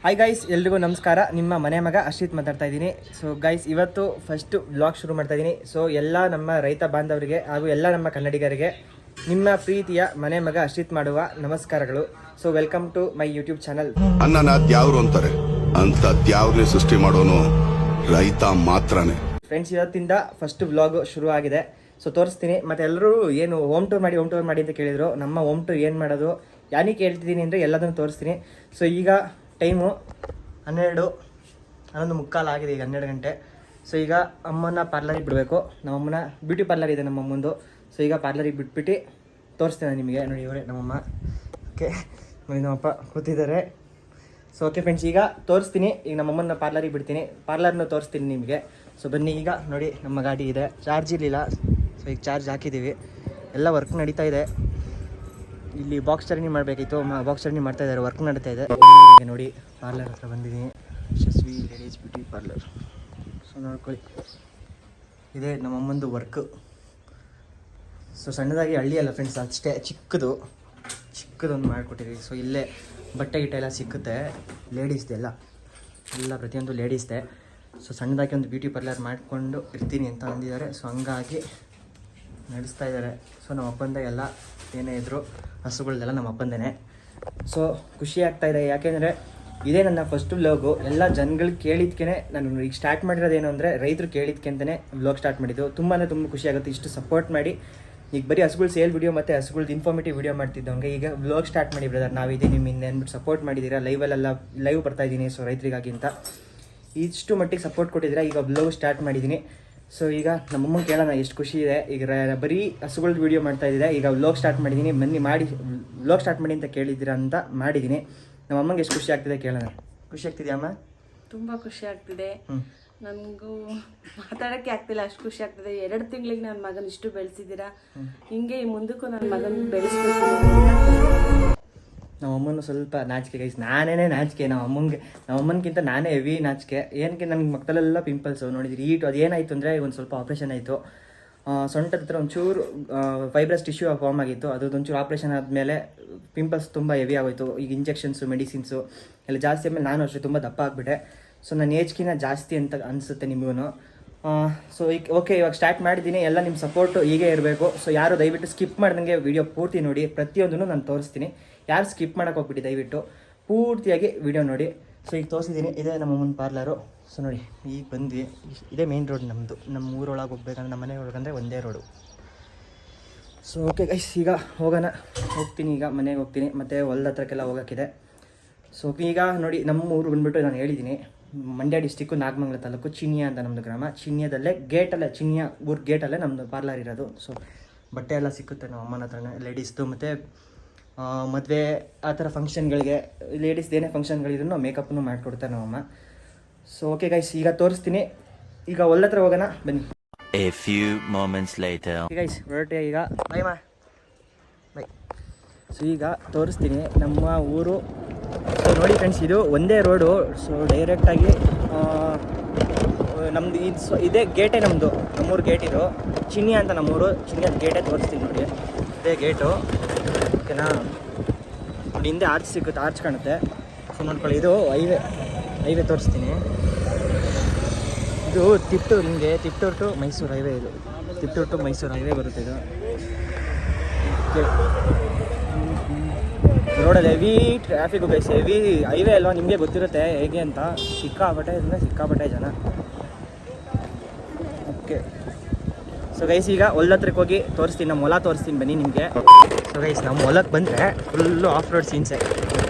Hi guys, ಎಲ್ರಿಗೂ ನಮಸ್ಕಾರ. ನಿಮ್ಮ ಮನೆ ಮಗ ಅಶ್ರಿತ್ ಮಾತಾಡ್ತಾ ಇದ್ದೀನಿ. ಸೊ ಗೈಸ್, ಇವತ್ತು ಫಸ್ಟ್ ವ್ಲಾಗ್ ಶುರು ಮಾಡ್ತಾ ಇದ್ದೀನಿ. ಸೊ ಎಲ್ಲ ನಮ್ಮ ರೈತ ಬಾಂಧವರಿಗೆ ಹಾಗೂ ಎಲ್ಲ ನಮ್ಮ ಕನ್ನಡಿಗರಿಗೆ ನಿಮ್ಮ ಪ್ರೀತಿಯ ಮನೆ ಮಗ ಅಶ್ರಿತ್ ಮಾಡುವ ನಮಸ್ಕಾರಗಳು. So welcome to my YouTube channel. ಅನ್ನನ ದ್ಯಾವ್ರು ಅಂತಾರೆ, ಅಂತ ದ್ಯಾವ್ರನ್ನೇ ಸೃಷ್ಟಿ ಮಾಡೋನು ರೈತ ಮಾತ್ರನೇ. ಫ್ರೆಂಡ್ಸ್, ಇವತ್ತಿಂದ ಫಸ್ಟ್ ವ್ಲಾಗ್ ಶುರು ಆಗಿದೆ. ಸೊ ತೋರಿಸ್ತೀನಿ. ಮತ್ತು ಎಲ್ಲರೂ ಏನು ಹೋಮ್ ಟೂರ್ ಮಾಡಿ ಅಂತ ಕೇಳಿದರು. ನಮ್ಮ ಹೋಮ್ ಟೂರ್ ಏನು ಮಾಡೋದು, ಯಾನಿಗೆ ಹೇಳ್ತಿದ್ದೀನಿ ಅಂದರೆ ಎಲ್ಲದನ್ನು ತೋರಿಸ್ತೀನಿ. ಸೊ ಈಗ ಟೈಮು 11:30 ಆಗಿದೆ, ಈಗ 12 ಗಂಟೆ. ಸೊ ಈಗ ಅಮ್ಮನ ಪಾರ್ಲರಿಗೆ ಬಿಡಬೇಕು. ನಮ್ಮಮ್ಮನ ಬ್ಯೂಟಿ ಪಾರ್ಲರ್ ಇದೆ ನಮ್ಮಮ್ಮಂದು. ಸೊ ಈಗ ಪಾರ್ಲರಿಗೆ ಬಿಟ್ಬಿಟ್ಟು ತೋರಿಸ್ತೇನೆ ನಿಮಗೆ. ನೋಡಿ, ಇವರೇ ನಮ್ಮಮ್ಮ. ಓಕೆ, ನೋಡಿ ನಮ್ಮಪ್ಪ ಕೂತಿದ್ದಾರೆ. ಸೊ ಓಕೆ ಫ್ರೆಂಡ್ಸ್, ಈಗ ತೋರಿಸ್ತೀನಿ. ಈಗ ನಮ್ಮಮ್ಮನ ಪಾರ್ಲರಿಗೆ ಬಿಡ್ತೀನಿ, ಪಾರ್ಲರ್ನ ತೋರಿಸ್ತೀನಿ ನಿಮಗೆ. ಸೊ ಬನ್ನಿ. ಈಗ ನೋಡಿ, ನಮ್ಮ ಗಾಡಿ ಇದೆ, ಚಾರ್ಜ್ ಇರಲಿಲ್ಲ. ಸೊ ಈಗ ಚಾರ್ಜ್ ಹಾಕಿದ್ದೀವಿ, ಎಲ್ಲ ವರ್ಕ್ ನಡೀತಾ ಇದೆ. ಇಲ್ಲಿ ಬಾಕ್ಸ್ ಟರ್ನಿಂಗ್ ಮಾಡಬೇಕಿತ್ತು, ಬಾಕ್ಸ್ ಟರ್ನಿಂಗ್ ಮಾಡ್ತಾ ಇದ್ದಾರೆ, ವರ್ಕ್ ನಡೀತಾ ಇದೆ. ನೋಡಿ, ಪಾರ್ಲರ್ ಹತ್ರ ಬಂದಿದ್ದೀನಿ, ಯಶಸ್ವಿ ಲೇಡೀಸ್ ಬ್ಯೂಟಿ ಪಾರ್ಲರ್. ಸೊ ನೋಡ್ಕೊಳ್ಳಿ, ಇದೇ ನಮ್ಮಮ್ಮಂದು ವರ್ಕ್. ಸೊ ಸಣ್ಣದಾಗಿ ಹಳ್ಳಿ ಅಲ್ಲ ಫ್ರೆಂಡ್ಸ್, ಅಷ್ಟೇ ಚಿಕ್ಕದೊಂದು ಮಾಡಿಕೊಟ್ಟಿದ್ದೀವಿ. ಸೊ ಇಲ್ಲೇ ಬಟ್ಟೆ ಗಿಟ್ಟೆ ಎಲ್ಲ ಸಿಕ್ಕುತ್ತೆ, ಲೇಡೀಸ್ದೆ ಎಲ್ಲ ಪ್ರತಿಯೊಂದು ಲೇಡೀಸ್ದೆ. ಸೊ ಸಣ್ಣದಾಗಿ ಒಂದು ಬ್ಯೂಟಿ ಪಾರ್ಲರ್ ಮಾಡಿಕೊಂಡು ಇರ್ತೀನಿ ಅಂತ ಅಂದಿದ್ದಾರೆ. ಸೊ ಹಂಗಾಗಿ ನಡೆಸ್ತಾ ಇದ್ದಾರೆ. ಸೊ ನಮ್ಮ ಅಪ್ಪಂದೇ ಎಲ್ಲ, ಏನೇ ಇದ್ದರು ಹಸುಗಳದೆಲ್ಲ ನಮ್ಮ ಅಪ್ಪಂದೇ. ಸೊ ಖುಷಿ ಆಗ್ತಾಯಿದೆ, ಯಾಕೆಂದರೆ ಇದೇ ನನ್ನ ಫಸ್ಟ್ ವ್ಲಾಗು. ಎಲ್ಲ ಜನಗಳು ಕೇಳಿದ್ಕೆ ನಾನು ಈಗ ಸ್ಟಾರ್ಟ್ ಮಾಡಿರೋದೇನು ಅಂದರೆ, ರೈತರು ಕೇಳಿದ್ಕೆ ಅಂತಲೇ ವ್ಲಾಗ್ ಸ್ಟಾರ್ಟ್ ಮಾಡಿದ್ದು. ತುಂಬ ಖುಷಿ ಆಗುತ್ತೆ ಇಷ್ಟು ಸಪೋರ್ಟ್ ಮಾಡಿ. ಈಗ ಬರೀ ಹಸುಗಳು ಸೇಲ್ ವಿಡಿಯೋ ಮತ್ತು ಹಸುಗಳ್ದು ಇನ್ಫಾರ್ಮೇಟಿವ್ ವಿಡಿಯೋ ಮಾಡ್ತಿದ್ದವಂಗೆ ಈಗ ವ್ಲಾಗ್ ಸ್ಟಾರ್ಟ್ ಮಾಡಿ ಬ್ರದರ್, ನಾವಿದೆ ನಿಮ್ಮ ಹಿಂದೆ ಅಂದ್ಬಿಟ್ಟು ಸಪೋರ್ಟ್ ಮಾಡಿದ್ದೀರಾ. ಲೈವ್ ಬರ್ತಾಯಿದ್ದೀನಿ. ಸೊ ರೈತರಿಗಾಗಿ ಅಂತ ಇಷ್ಟು ಮಟ್ಟಿಗೆ ಸಪೋರ್ಟ್ ಕೊಟ್ಟಿದ್ದೀರಾ. ಈಗ ವ್ಲಾಗ್ ಸ್ಟಾರ್ಟ್ ಮಾಡಿದ್ದೀನಿ. ಸೊ ಈಗ ನಮ್ಮಮ್ಮ ಕೇಳೋಣ ಎಷ್ಟು ಖುಷಿ ಇದೆ. ಈಗ ಬರೀ ಹಸುಗಳ್ದು ವೀಡಿಯೋ ಮಾಡ್ತಾ ಇದ್ದಿದೆ, ಈಗ ವ್ಲಾಗ್ ಸ್ಟಾರ್ಟ್ ಮಾಡಿದ್ದೀನಿ. ವ್ಲಾಗ್ ಸ್ಟಾರ್ಟ್ ಮಾಡಿ ಅಂತ ಕೇಳಿದ್ದೀರಾ ಅಂತ ಮಾಡಿದ್ದೀನಿ. ನಮ್ಮಮ್ಮಗೆ ಎಷ್ಟು ಖುಷಿ ಆಗ್ತಿದೆ ಕೇಳೋಣ. ಖುಷಿ ಆಗ್ತಿದೆಯಾ ಅಮ್ಮ? ತುಂಬ ಖುಷಿ ಆಗ್ತಿದೆ. ನನಗೂ ಮಾತಾಡೋಕ್ಕೆ ಆಗ್ತಿಲ್ಲ, ಅಷ್ಟು ಖುಷಿ ಆಗ್ತಿದೆ. 2 ತಿಂಗಳಿಗೆ ನನ್ನ ಮಗನ ಇಷ್ಟು ಬೆಳೆಸಿದ್ದೀರಾ, ಹಿಂಗೆ ಮುಂದಕ್ಕೂ ನನ್ನ ಮಗನ ಬೆಳೆಸ್ಬೇಕು. ನಮ್ಮಮ್ಮನೂ ಸ್ವಲ್ಪ ನಾಚಿಕೆ ಗೈಸ್, ನಾನೇ ನಾಚಿಕೆ. ನಮ್ಮಮ್ಮನಿಗಿಂತ ನಾನೇ ಹೆವಿ ನಾಚಿಕೆ. ಏನಕ್ಕೆ, ನನಗೆ ಮಕ್ಕಳೆಲ್ಲ ಪಿಂಪಲ್ಸು ನೋಡಿದ್ರಿ, ಹೀಟು. ಅದೇನಾಯಿತು ಅಂದರೆ ಒಂದು ಸ್ವಲ್ಪ ಆಪ್ರೇಷನ್ ಆಯಿತು. ಸೊಂಟದ ಹತ್ರ ಒಂಚೂರು ಫೈಬ್ರಸ್ ಟಿಶ್ಯೂ ಫಾರ್ಮ್ ಆಗಿತ್ತು. ಅದೊಂಚೂರು ಆಪ್ರೇಷನ್ ಆದಮೇಲೆ ಪಿಂಪಲ್ಸ್ ತುಂಬ ಹೆವಿ ಆಗೋಯ್ತು. ಈಗ ಇಂಜೆಕ್ಷನ್ಸು ಮೆಡಿಸಿನ್ಸು ಎಲ್ಲ ಜಾಸ್ತಿ ಆದಮೇಲೆ ನಾನು ಅಷ್ಟೇ ತುಂಬ ದಪ್ಪ ಆಗಿಬಿಟ್ಟೆ. ಸೊ ನನ್ನ ಏಜ್ಗಿಂತ ಜಾಸ್ತಿ ಅಂತ ಅನಿಸುತ್ತೆ ನಿಮಗೂ. ಸೊ ಈಗ ಓಕೆ, ಇವಾಗ ಸ್ಟಾರ್ಟ್ ಮಾಡಿದ್ದೀನಿ. ಎಲ್ಲ ನಿಮ್ಮ ಸಪೋರ್ಟು ಹೀಗೆ ಇರಬೇಕು. ಸೊ ಯಾರು ದಯವಿಟ್ಟು ಸ್ಕಿಪ್ ಮಾಡ್ದಂಗೆ ವಿಡಿಯೋ ಪೂರ್ತಿ ನೋಡಿ, ಪ್ರತಿಯೊಂದನ್ನು ನಾನು ತೋರಿಸ್ತೀನಿ. ಯಾರು ಸ್ಕಿಪ್ ಮಾಡೋಕೆ ಹೋಗ್ಬಿಟ್ಟು ದಯವಿಟ್ಟು ಪೂರ್ತಿಯಾಗಿ ವಿಡಿಯೋ ನೋಡಿ. ಸೊ ಈಗ ತೋರಿಸಿದ್ದೀನಿ, ಇದೇ ನಮ್ಮ ಅಮ್ಮನ ಪಾರ್ಲರು. ಸೊ ನೋಡಿ, ಈಗ ಬಂದ್ವಿ. ಇದೇ ಮೇನ್ ರೋಡ್ ನಮ್ಮದು. ನಮ್ಮ ಊರೊಳಗೆ ಹೋಗ್ಬೇಕಂದ್ರೆ, ನಮ್ಮ ಮನೆ ಒಳಗಂದರೆ ಒಂದೇ ರೋಡು. ಸೊ ಓಕೆ ಗೈಸ್, ಈಗ ಹೋಗ್ತೀನಿ. ಈಗ ಮನೆಗೆ ಹೋಗ್ತೀನಿ, ಮತ್ತು ಹೊಲದ ಹತ್ರಕ್ಕೆಲ್ಲ ಹೋಗೋಕ್ಕಿದೆ. ಸೊ ಈಗ ನೋಡಿ, ನಮ್ಮ ಊರು ಬಂದುಬಿಟ್ಟು ನಾನು ಹೇಳಿದ್ದೀನಿ, ಮಂಡ್ಯ ಡಿಸ್ಟಿಕ್ಕು, ನಾಗಮಂಗಲ ತಾಲೂಕು, ಚಿನ್ಯ ಅಂತ ನಮ್ಮದು ಗ್ರಾಮ. ಚಿನ್ಯದಲ್ಲೇ ಚಿನ್ಯ ಊರ ಗೇಟಲ್ಲೇ ನಮ್ಮದು ಪಾರ್ಲರ್ ಇರೋದು. ಸೊ ಬಟ್ಟೆ ಎಲ್ಲ ಸಿಕ್ಕುತ್ತೆ ನಮ್ಮ ಅಮ್ಮನ ಹತ್ರನೇ, ಲೇಡೀಸ್ದು. ಮತ್ತು ಮದುವೆ ಆ ಥರ ಫಂಕ್ಷನ್ಗಳಿಗೆ, ಲೇಡೀಸ್ದು ಏನೇ ಫಂಕ್ಷನ್ಗಳಿದ್ರು ಮೇಕಪ್ನು ಮಾಡಿಕೊಡ್ತಾರೆ ನಮ್ಮಮ್ಮ. ಸೊ ಓಕೆ ಗೈಸ್, ಈಗ ತೋರಿಸ್ತೀನಿ. ಈಗ ಹೊಲದ ಹತ್ರ ಹೋಗೋಣ, ಬನ್ನಿ. A few moments later. Guys ಹೊರಟೆ ಈಗ. ಬೈ. ಸೊ ಈಗ ತೋರಿಸ್ತೀನಿ ನಮ್ಮ ಊರು. ಸೊ ನೋಡಿ ಫ್ರೆಂಡ್ಸ್, ಇದು ಒಂದೇ ರೋಡು. ಸೊ ಡೈರೆಕ್ಟಾಗಿ ನಮ್ಮದು ಇದೇ ಗೇಟೇ ನಮ್ಮೂರು ಗೇಟ್ ಇದು. ಚಿನ್ನಿ ಅಂತ ನಮ್ಮೂರು, ಚಿನ್ನಿಯದ ಗೇಟೇ ತೋರಿಸ್ತೀನಿ ನೋಡಿ. ಇದೇ ಗೇಟು, ಓಕೆನಾ? ನೋಡಿ, ಹಿಂದೆ ಆರ್ಚ್ ಸಿಗುತ್ತೆ, ಆರ್ಚ್ ಕಾಣುತ್ತೆ. ಸೊ ನೋಡ್ಕೊಳ್ಳಿ, ಇದು ಹೈವೇ ತೋರಿಸ್ತೀನಿ. ಇದು ತಿಪ್ಟೂರು ಟು ಮೈಸೂರು ಹೈವೇ. ಇದು ತಿಪ್ಟೂರು ಟು ಮೈಸೂರು ಹೈವೇ ಬರುತ್ತೆ. ಇದು ರೋಡಲ್ಲಿ heavy traffic guys, heavy highway ಅಲ್ವಾ, ನಿಮಗೆ ಗೊತ್ತಿರುತ್ತೆ ಹೇಗೆ ಅಂತ. ಸಿಕ್ಕಾಪಟ್ಟೆ ಜನ. ಓಕೆ, ಸೊ ಗೈಸ್ ಈಗ ಹೊಲದ ಹತ್ರಕ್ಕೆ ಹೋಗಿ ತೋರಿಸ್ತೀನಿ, ನಮ್ಮ ಹೊಲ ತೋರಿಸ್ತೀನಿ ಬನ್ನಿ ನಿಮಗೆ. ಸೊ ಗೈಸ್, ನಮ್ಮ ಹೊಲಕ್ಕೆ ಬಂದರೆ ಫುಲ್ಲು ಆಫ್ ರೋಡ್ ಸೀನ್ಸೆ.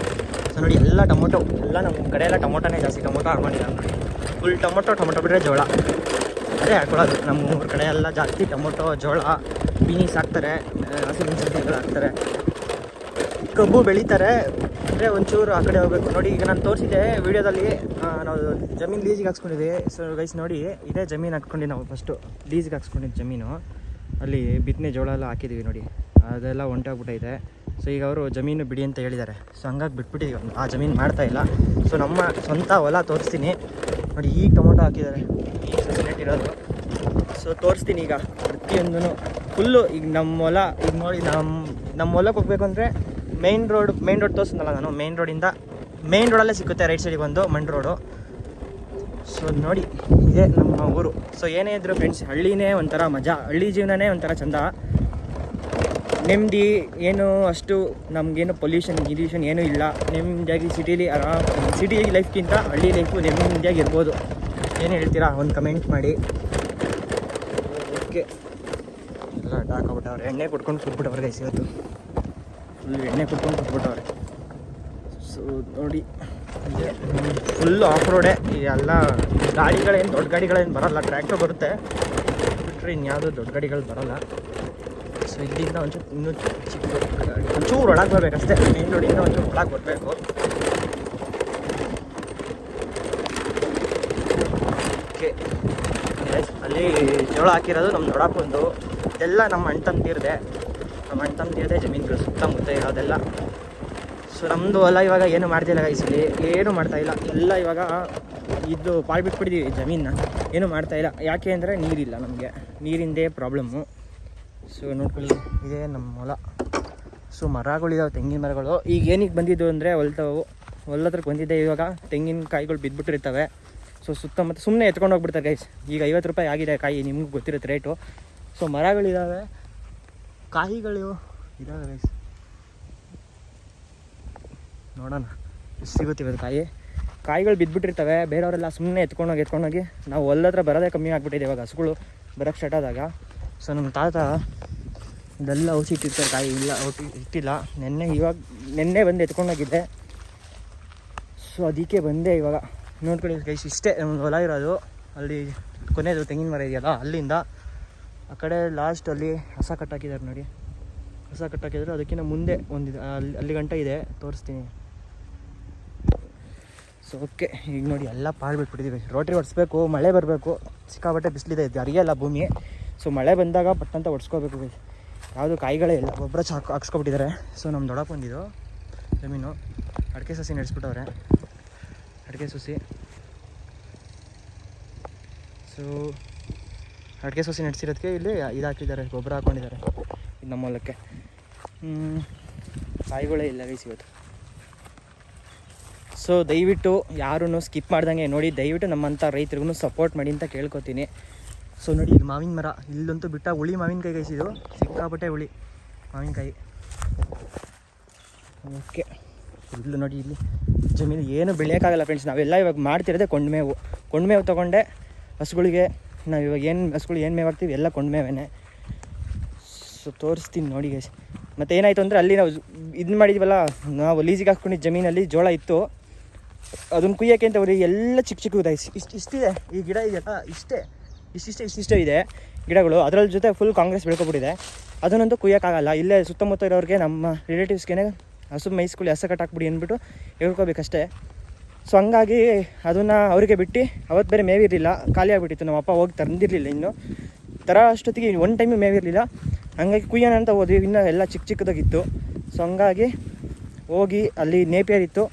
ಸೊ ನೋಡಿ, ಎಲ್ಲ ಟೊಮೊಟೊ, ಎಲ್ಲ ನಮ್ಮ ಕಡೆ ಎಲ್ಲ ಟೊಮೊಟೊನೇ ಜಾಸ್ತಿ. ಟೊಮೊಟೊ ಹಾಕೊಂಡಿದ್ದಾರೆ ನೋಡಿ, ಫುಲ್ ಟೊಮೊಟೊ ಬಿಟ್ಟರೆ ಜೋಳ ಅದೇ ಹಾಕೊಳ್ಳೋದು. ನಮ್ಮ ಊರ ಕಡೆ ಎಲ್ಲ ಜಾಸ್ತಿ ಟೊಮೊಟೊ, ಜೋಳ, ಬೀನ್ಸ್ ಹಾಕ್ತಾರೆ, ಹಸಿಮೆಣಸಿನಕಾಯಿಗಳು ಹಾಕ್ತಾರೆ, ಕಬ್ಬು ಬೆಳೀತಾರೆ. ಅಂದರೆ ಒಂಚೂರು ಆ ಕಡೆ ಹೋಗಬೇಕು. ನೋಡಿ, ಈಗ ನಾನು ತೋರಿಸಿದೆ ವೀಡಿಯೋದಲ್ಲಿ, ನಾವು ಜಮೀನು ಲೀಸಿಗೆ ಹಾಕ್ಸ್ಕೊಂಡಿದ್ದೀವಿ. ಸೊ ಗೈಸ್ ನೋಡಿ, ಇದೇ ಜಮೀನು ಹಾಕ್ಕೊಂಡು ನಾವು ಫಸ್ಟು ಲೀಸಿಗೆ ಹಾಕ್ಸ್ಕೊಂಡಿದ್ದು ಜಮೀನು. ಅಲ್ಲಿ ಬಿತ್ತನೆ ಜೋಳ ಎಲ್ಲ ಹಾಕಿದ್ದೀವಿ ನೋಡಿ, ಅದೆಲ್ಲ ಹೊಂಟೋಗ್ಬಿಟ್ಟೈತೆ. ಸೊ ಈಗ ಅವರು ಜಮೀನು ಬಿಡಿ ಅಂತ ಹೇಳಿದ್ದಾರೆ. ಸೊ ಹಂಗಾಗಿ ಬಿಟ್ಬಿಟ್ಟಿದ್ದೀವಿ, ಆ ಜಮೀನು ಮಾಡ್ತಾಯಿಲ್ಲ. ಸೊ ನಮ್ಮ ಸ್ವಂತ ಹೊಲ ತೋರಿಸ್ತೀನಿ ನೋಡಿ. ಈಗ ಟೊಮೊಟೊ ಹಾಕಿದ್ದಾರೆ, ಈಗ ಸಸಿನೆಟ್ ಇರೋದು. ಸೊ ತೋರಿಸ್ತೀನಿ ಈಗ ಪ್ರತಿಯೊಂದೂ ಫುಲ್ಲು. ಈಗ ನಮ್ಮ ಹೊಲ, ಈಗ ನೋಡಿ, ನಮ್ಮ ಹೊಲಕ್ಕೆ ಹೋಗ್ಬೇಕು ಅಂದರೆ ಮೇನ್ ರೋಡ್ ತೋರಿಸಿದ್ನಲ್ಲ ನಾನು, ಮೇನ್ ರೋಡಿಂದ ಮೇನ್ ರೋಡಲ್ಲೇ ಸಿಗುತ್ತೆ, ರೈಟ್ ಸೈಡಿಗೆ ಒಂದು ಮಂಡ್ ರೋಡು. ಸೊ ನೋಡಿ, ಇದೇ ನಮ್ಮ ಊರು. ಸೊ ಏನೇ ಇದ್ರು ಫ್ರೆಂಡ್ಸ್, ಹಳ್ಳಿನೇ ಒಂಥರ ಮಜಾ, ಹಳ್ಳಿ ಜೀವನನೇ ಒಂಥರ ಚಂದ, ನೆಮ್ಮದಿ. ಏನು ಅಷ್ಟು ನಮಗೇನು ಪೊಲ್ಯೂಷನ್ ಏನೂ ಇಲ್ಲ, ನೆಮ್ಮದಿಯಾಗಿ ಸಿಟಿ ಲೈಫ್ಗಿಂತ ಹಳ್ಳಿ ಲೈಫು ನೆಮ್ಮದಿಯಾಗಿ ಇರ್ಬೋದು. ಏನು ಹೇಳ್ತೀರಾ ಒಂದು ಕಮೆಂಟ್ ಮಾಡಿ. ಓಕೆ, ಎಲ್ಲ ಹಾಕೊಬಿಟ್ಟವ್ರೆ, ಎಣ್ಣೆ ಕುಟ್ಕೊಂಡು ಕುಟ್ಬಿಟ್ಟವ್ರೆ ಗೈಸ್, ಇವತ್ತು ಫುಲ್ ಎಣ್ಣೆ ಕುಟ್ಕೊಂಡು ಕುಟ್ಬಿಟ್ಟವ್ರೆ. ಸೊ ನೋಡಿ, ಫುಲ್ಲು ಆಫ್ ರೋಡೇ, ಎಲ್ಲ ಗಾಡಿಗಳೇನು ದೊಡ್ಡ ಗಾಡಿಗಳೇನು ಬರೋಲ್ಲ, ಟ್ರ್ಯಾಕ್ಟರ್ ಬರುತ್ತೆ ಬಿಟ್ಟರೆ ಇನ್ಯಾವುದೂ ದೊಡ್ಡ ಗಾಡಿಗಳು ಬರೋಲ್ಲ. ಸೊ ಇಲ್ಲಿಂದ ಒಂಚೂರು ಇನ್ನೂ ಒಂಚೂರು ಒಳಗೆ ಬರಬೇಕಷ್ಟೇ, ಮೇನ್ ರೋಡಿಂದ ಒಂಚೂರು ಒಳಗೆ ಬರಬೇಕು. ಓಕೆ, ಅಲ್ಲಿ ಜೋಳ ಹಾಕಿರೋದು ನಮ್ಮ ದೊಡ್ಡಪ್ಪಂದು, ಇದೆಲ್ಲ ನಮ್ಮ ಅಣ್ಣ ತಮ್ಮದಿರದೆ, ಜಮೀನುಗಳು ಸುತ್ತಮುತ್ತ ಇರೋದೆಲ್ಲ. ಸೊ ನಮ್ಮದು ಹೊಲ ಇವಾಗ ಏನು ಮಾಡ್ತಿಲ್ಲ ಗೈಸಲ್ಲಿ, ಏನೂ ಮಾಡ್ತಾಯಿಲ್ಲ, ಎಲ್ಲ ಇವಾಗ ಇದು ಪಾಳ್ಬಿಟ್ಬಿಟ್ಟಿದ್ದೀವಿ ಜಮೀನನ್ನ, ಏನೂ ಮಾಡ್ತಾಯಿಲ್ಲ. ಯಾಕೆ ಅಂದರೆ ನೀರಿಲ್ಲ, ನಮಗೆ ನೀರಿಂದೇ ಪ್ರಾಬ್ಲಮ್ಮು. ಸೊ ನೋಡ್ಕೊಳ್ಳಿ, ಇದೇ ನಮ್ಮ ಹೊಲ. ಸೊ ಮರಗಳಿದಾವೆ, ತೆಂಗಿನ ಮರಗಳು. ಈಗ ಏನಕ್ಕೆ ಬಂದಿದ್ದು ಅಂದರೆ ಹೊಲತ್ರಕ್ಕೆ ಬಂದಿದ್ದೆ, ಇವಾಗ ತೆಂಗಿನಕಾಯಿಗಳು ಬಿದ್ದುಬಿಟ್ಟಿರ್ತವೆ. ಸೊ ಸುತ್ತಮುತ್ತ ಸುಮ್ಮನೆ ಎತ್ಕೊಂಡು ಹೋಗ್ಬಿಡ್ತಾರೆ ಗೈಸ್. ಈಗ 50 ರೂಪಾಯಿ ಆಗಿದೆ ಕಾಯಿ, ನಿಮಗೂ ಗೊತ್ತಿರುತ್ತೆ ರೇಟು. ಸೊ ಮರಗಳಿದ್ದಾವೆ, ಕಾಯಿಗಳು ಇದ್ದಾವೆ ಗೈಸ್. ನೋಡೋಣ ಎಷ್ಟು ಸಿಗುತ್ತೆ ಇವತ್ತು ಕಾಯಿಗಳು ಬಿದ್ದುಬಿಟ್ಟಿರ್ತವೆ. ಬೇರೆಯವರೆಲ್ಲ ಸುಮ್ಮನೆ ಎತ್ಕೊಂಡೋಗಿ ನಾವು ಹೊಲತ್ರ ಬರೋದೇ ಕಮ್ಮಿ ಆಗಿಬಿಟ್ಟಿದೆ ಇವಾಗ, ಹಸುಗಳು ಬರೋಕ್ಕೆ ಸ್ಟಾರ್ಟ್ ಆದಾಗ. ಸೊ ನಮ್ಮ ತಾತ ಇದೆಲ್ಲ ಔಷಧಿ ಇಟ್ಟಿರ್ತಾರೆ, ಕಾಯಿ ಇಲ್ಲ ಇಟ್ಟಿಲ್ಲ. ನೆನ್ನೆ ಬಂದು ಎತ್ಕೊಂಡೋಗಿದ್ದೆ. ಸೊ ಅದಕ್ಕೆ ಬಂದೆ ಇವಾಗ. ನೋಡ್ಕೊಳ್ಳಿ ಗೈಸ್, ಇಷ್ಟೇ ನಮ್ಗೆ ಹೊಲ ಇರೋದು. ಅಲ್ಲಿ ಕೊನೆಯದು ತೆಂಗಿನ ಮರ ಇದೆಯಲ್ಲ, ಅಲ್ಲಿಂದ ಆ ಕಡೆ ಲಾಸ್ಟಲ್ಲಿ ಹಸ ಕಟ್ಟಾಕಿದ್ದಾರೆ ನೋಡಿ, ಹಸ ಕಟ್ಟಾಕಿದ್ರು. ಅದಕ್ಕಿಂತ ಮುಂದೆ ಒಂದಿದೆ, ಅಲ್ಲಿ ಗಂಟ ಇದೆ, ತೋರಿಸ್ತೀನಿ. ಸೊ ಓಕೆ, ಈಗ ನೋಡಿ ಎಲ್ಲ ಪಾಳ್ಬಿಟ್ಬಿಟ್ಟಿದ್ದೀವಿ. ರೋಟ್ರಿ ಹೊಡ್ಸ್ಬೇಕು, ಮಳೆ ಬರಬೇಕು, ಸಿಕ್ಕಾಬಟ್ಟೆ ಬಿಸಿಲಿದೆ, ಇದು ಅರಿಯಲ್ಲ ಭೂಮಿ. ಸೊ ಮಳೆ ಬಂದಾಗ ಪಟ್ಟಂತ ಹೊಡ್ಸ್ಕೋಬೇಕು. ಯಾವುದು ಕಾಯಿಗಳೇ ಇಲ್ಲ, ಗೊಬ್ಬರ ಹಾಕ್ಸ್ಕೊಬಿಟ್ಟಿದ್ದಾರೆ. ಸೊ ನಮ್ಮ ದೊಡ್ಡಪ್ಪ ಬಂದಿದ್ದು ಜಮೀನು, ಅಡಿಕೆ ಸಸಿ ನಡೆಸ್ಬಿಟ್ಟವ್ರೆ, ಅಡಿಕೆ ಸಸಿ. ಸೊ ಅಡಿಕೆ ಸಸಿ ನಡೆಸಿರೋದಕ್ಕೆ ಇಲ್ಲಿ ಇದು ಹಾಕಿದ್ದಾರೆ, ಗೊಬ್ಬರ ಹಾಕ್ಕೊಂಡಿದ್ದಾರೆ ಇದು ನಮ್ಮ ಹೊಲಕ್ಕೆ. ಕಾಯಿಗಳೇ ಇಲ್ಲ ಗೈಸ್ ಇವತ್ತು. ಸೊ ದಯವಿಟ್ಟು ಯಾರೂ ಸ್ಕಿಪ್ ಮಾಡ್ದಂಗೆ ನೋಡಿ, ದಯವಿಟ್ಟು ನಮ್ಮಂಥ ರೈತರಿಗೂ ಸಪೋರ್ಟ್ ಮಾಡಿ ಅಂತ ಕೇಳ್ಕೊತೀನಿ. ಸೊ ನೋಡಿ, ಇದು ಮಾವಿನ ಮರ, ಇಲ್ಲಂತೂ ಬಿಟ್ಟ ಹುಳಿ ಮಾವಿನಕಾಯಿ ಗೈಸ್, ಇದು ಸಿಕ್ಕಾಪಟ್ಟೆ ಹುಳಿ ಮಾವಿನಕಾಯಿ. ಓಕೆ, ಫುಲ್ಲು ನೋಡಿ, ಇಲ್ಲಿ ಜಮೀನು ಏನು ಬೆಳೆಯೋಕ್ಕಾಗಲ್ಲ ಫ್ರೆಂಡ್ಸ್. ನಾವೆಲ್ಲ ಇವಾಗ ಮಾಡ್ತಿರೋದೆ ಕೊಂಡ್ಮೇವು ತೊಗೊಂಡೆ ಹಸುಗಳಿಗೆ. ನಾವು ಇವಾಗ ಹಸುಗಳು ಏನು ಮೇವು ಹಾಕ್ತೀವಿ ಎಲ್ಲ ಕೊಂಡ್ಮೇವೇನೆ. ಸೊ ತೋರಿಸ್ತೀನಿ ನೋಡಿ ಗೈಸ್. ಮತ್ತು ಏನಾಯಿತು ಅಂದರೆ, ಅಲ್ಲಿ ನಾವು ಇದು ಮಾಡಿದ್ವಲ್ಲ, ನಾವು ಲೀಸಿಗೆ ಹಾಕ್ಕೊಂಡಿದ್ದು ಜಮೀನಲ್ಲಿ ಜೋಳ ಇತ್ತು, ಅದನ್ನು ಕುಯ್ಯೋಕ್ಕೆ ಅಂತ ಅವ್ರಿಗೆ ಎಲ್ಲ ಚಿಕ್ಕದಾಗಿ ಇಷ್ಟಿದೆ. ಈ ಗಿಡ ಇದೆಯಲ್ಲ, ಇಷ್ಟಿಷ್ಟೇ ಇದೆ ಗಿಡಗಳು. ಅದರ ಜೊತೆ ಫುಲ್ ಕಾಂಗ್ರೆಸ್ ಬೆಳ್ಕೊಬಿಟ್ಟಿದೆ. ಅದನ್ನಂತೂ ಕುಯ್ಯೋಕ್ಕಾಗಲ್ಲ. ಇಲ್ಲೇ ಸುತ್ತಮುತ್ತ ಇರೋರಿಗೆ, ನಮ್ಮ ರಿಲೇಟಿವ್ಸ್ಗೆ ಹಸು ಮೇಯಿಸ್ಕೊಳ್ಳಿ, ಹಸ ಕಟ್ಟಾಕ್ಬಿಡಿ ಅಂದ್ಬಿಟ್ಟು ಹೇಳ್ಕೊಬೇಕಷ್ಟೇ. ಸೊ ಹಂಗಾಗಿ ಅದನ್ನು ಅವರಿಗೆ ಬಿಟ್ಟು, ಅವತ್ತು ಬೇರೆ ಮೇವಿರಲಿಲ್ಲ, ಖಾಲಿ ಆಗಿಬಿಟ್ಟಿತ್ತು. ನಮ್ಮ ಅಪ್ಪ ಹೋಗಿ ತಂದಿರಲಿಲ್ಲ, ಇನ್ನು ಅಷ್ಟೊತ್ತಿಗೆ ಒಂದು ಟೈಮು ಮೇವಿರಲಿಲ್ಲ. ಹಂಗಾಗಿ ಕುಯ್ಯೋಣ ಅಂತ ಹೋದ್ವಿ, ಇನ್ನೂ ಎಲ್ಲ ಚಿಕ್ಕದಾಗಿತ್ತು. ಸೊ ಹಂಗಾಗಿ ಹೋಗಿ ಅಲ್ಲಿ ನೇಪಿಯರ್ ಇತ್ತು,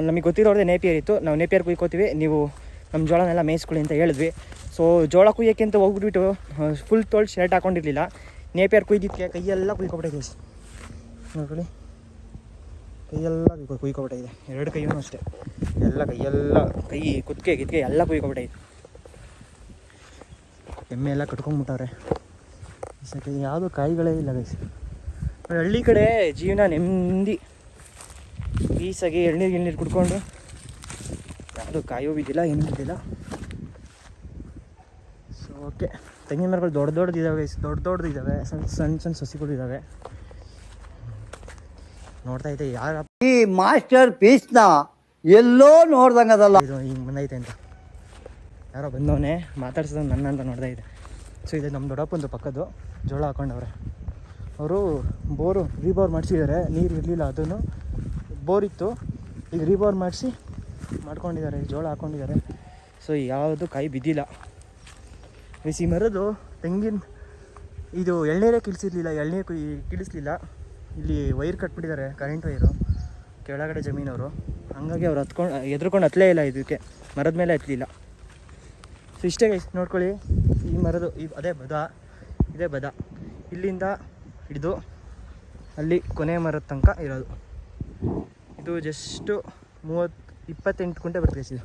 ನಮಗೆ ಗೊತ್ತಿರೋದೇ ನೇಪಿಯರ್ ಇತ್ತು. ನಾವು ನೇಪಿಯರ್ ಕುಯ್ಕೋತೀವಿ, ನೀವು ನಮ್ಮ ಜೋಳನೆಲ್ಲ ಮೇಯಿಸ್ಕೊಳ್ಳಿ ಅಂತ ಹೇಳಿದ್ವಿ. ಸೊ ಜೋಳ ಕುಯ್ಯೋಕ್ಕೆ ಅಂತ ಹೋಗ್ಬಿಟ್ಟು ಫುಲ್ ತೋಳು ಶರ್ಟ್ ಹಾಕ್ಕೊಂಡಿರಲಿಲ್ಲ. ನೇಪಿಯರ್ ಕುಯ್ದಿದ್ದಕ್ಕೆ ಕೈಯೆಲ್ಲ ಕುಯ್ಕೊಬಿಟ್ಟಿದೆ ನೋಡ್ಕೊಳ್ಳಿ, ಕೈಯೆಲ್ಲ ಕುಯ್ಕೊಬಿಟ್ಟಿದೆ. 2 ಕೈಯೂ ಅಷ್ಟೇ, ಕೈ ಕುತ್ತಿಗೆ ಎಲ್ಲ ಕುಯ್ಕೊಬಿಟ್ಟಿದೆ. ಎಮ್ಮೆ ಎಲ್ಲ ಕಟ್ಕೊಂಡ್ಬಿಟ್ಟವ್ರೆ. ಸರಿ, ಯಾವುದೂ ಕಾಯಿಗಳೇ ಇಲ್ಲ ಗೈಸ್. ಹಳ್ಳಿ ಕಡೆ ಜೀವನ ನೆಮ್ಮದಿ, ಪೀಸಾಗಿ ಎಳ್ನೀರು ಕುಡ್ಕೊಂಡು, ಯಾವುದು ಕಾಯೋ ಬಿದ್ದಿಲ್ಲ, ಏನೂ ಬಿದ್ದಿಲ್ಲ. ಸೊ ಓಕೆ, ತೆಂಗಿನ ಮರಗಳು ದೊಡ್ಡದಿದ್ದಾವೆ ಗೈಸ್, ದೊಡ್ಡದಿದ್ದಾವೆ. ಸಣ್ಣ ಸಸಿಗಳು ಇದ್ದಾವೆ. ನೋಡ್ತಾ ಇದ್ದೆ, ಯಾರ ಈ ಮಾಸ್ಟರ್ ಪೀಸ್ನ ಎಲ್ಲೋ ನೋಡ್ದಂಗದಲ್ಲ, ಇದು ಹಿಂಗೆ ಬಂದೈತೆ ಅಂತ ಯಾರೋ ಬಂದವನೇ ಮಾತಾಡ್ಸೋದು ನನ್ನ ಅಂತ ನೋಡ್ತಾ ಇದೆ. ಸೊ ಇದು ನಮ್ಮ ದೊಡ್ಡಪ್ಪಂದು ಪಕ್ಕದ್ದು ಜೋಳ ಹಾಕೊಂಡವ್ರೆ. ಅವರು ರೀಬೋರ್ ಮಾಡಿಸಿದ್ದಾರೆ, ನೀರು ಇರಲಿಲ್ಲ, ಅದನ್ನು ಬೋರ್ ಇತ್ತು, ಈಗ ರೀಬೋರ್ ಮಾಡ್ಕೊಂಡಿದ್ದಾರೆ, ಜೋಳ ಹಾಕ್ಕೊಂಡಿದ್ದಾರೆ. ಸೊ ಯಾವುದು ಕಾಯಿ ಬಿದ್ದಿಲ್ಲ. ಈ ಮರದು ತೆಂಗಿನ ಇದು ಎಳ್ನೀರೇ ಎಳ್ನೀರು ಕಿಳಿಸ್ಲಿಲ್ಲ. ಇಲ್ಲಿ ವೈರ್ ಕಟ್ಬಿಟ್ಟಿದ್ದಾರೆ, ಕರೆಂಟ್ ವೈರು, ಕೆಳಗಡೆ ಜಮೀನವರು. ಹಂಗಾಗಿ ಅವ್ರು ಎದ್ರುಕೊಂಡು ಹತ್ತಲೇ ಇಲ್ಲ, ಇದಕ್ಕೆ ಮರದ ಮೇಲೆ ಹತ್ತಲಿಲ್ಲ. ಸೊ ಇಷ್ಟೇ ಗೈಸ್, ನೋಡ್ಕೊಳ್ಳಿ. ಈ ಮರದು ಇದೇ ಬದ, ಇಲ್ಲಿಂದ ಹಿಡಿದು ಅಲ್ಲಿ ಕೊನೆ ಮರದ ತನಕ ಇರೋದು. ಇದು ಜಸ್ಟು 28 ಕುಂಟೆ ಬರುತ್ತೆ ಇದು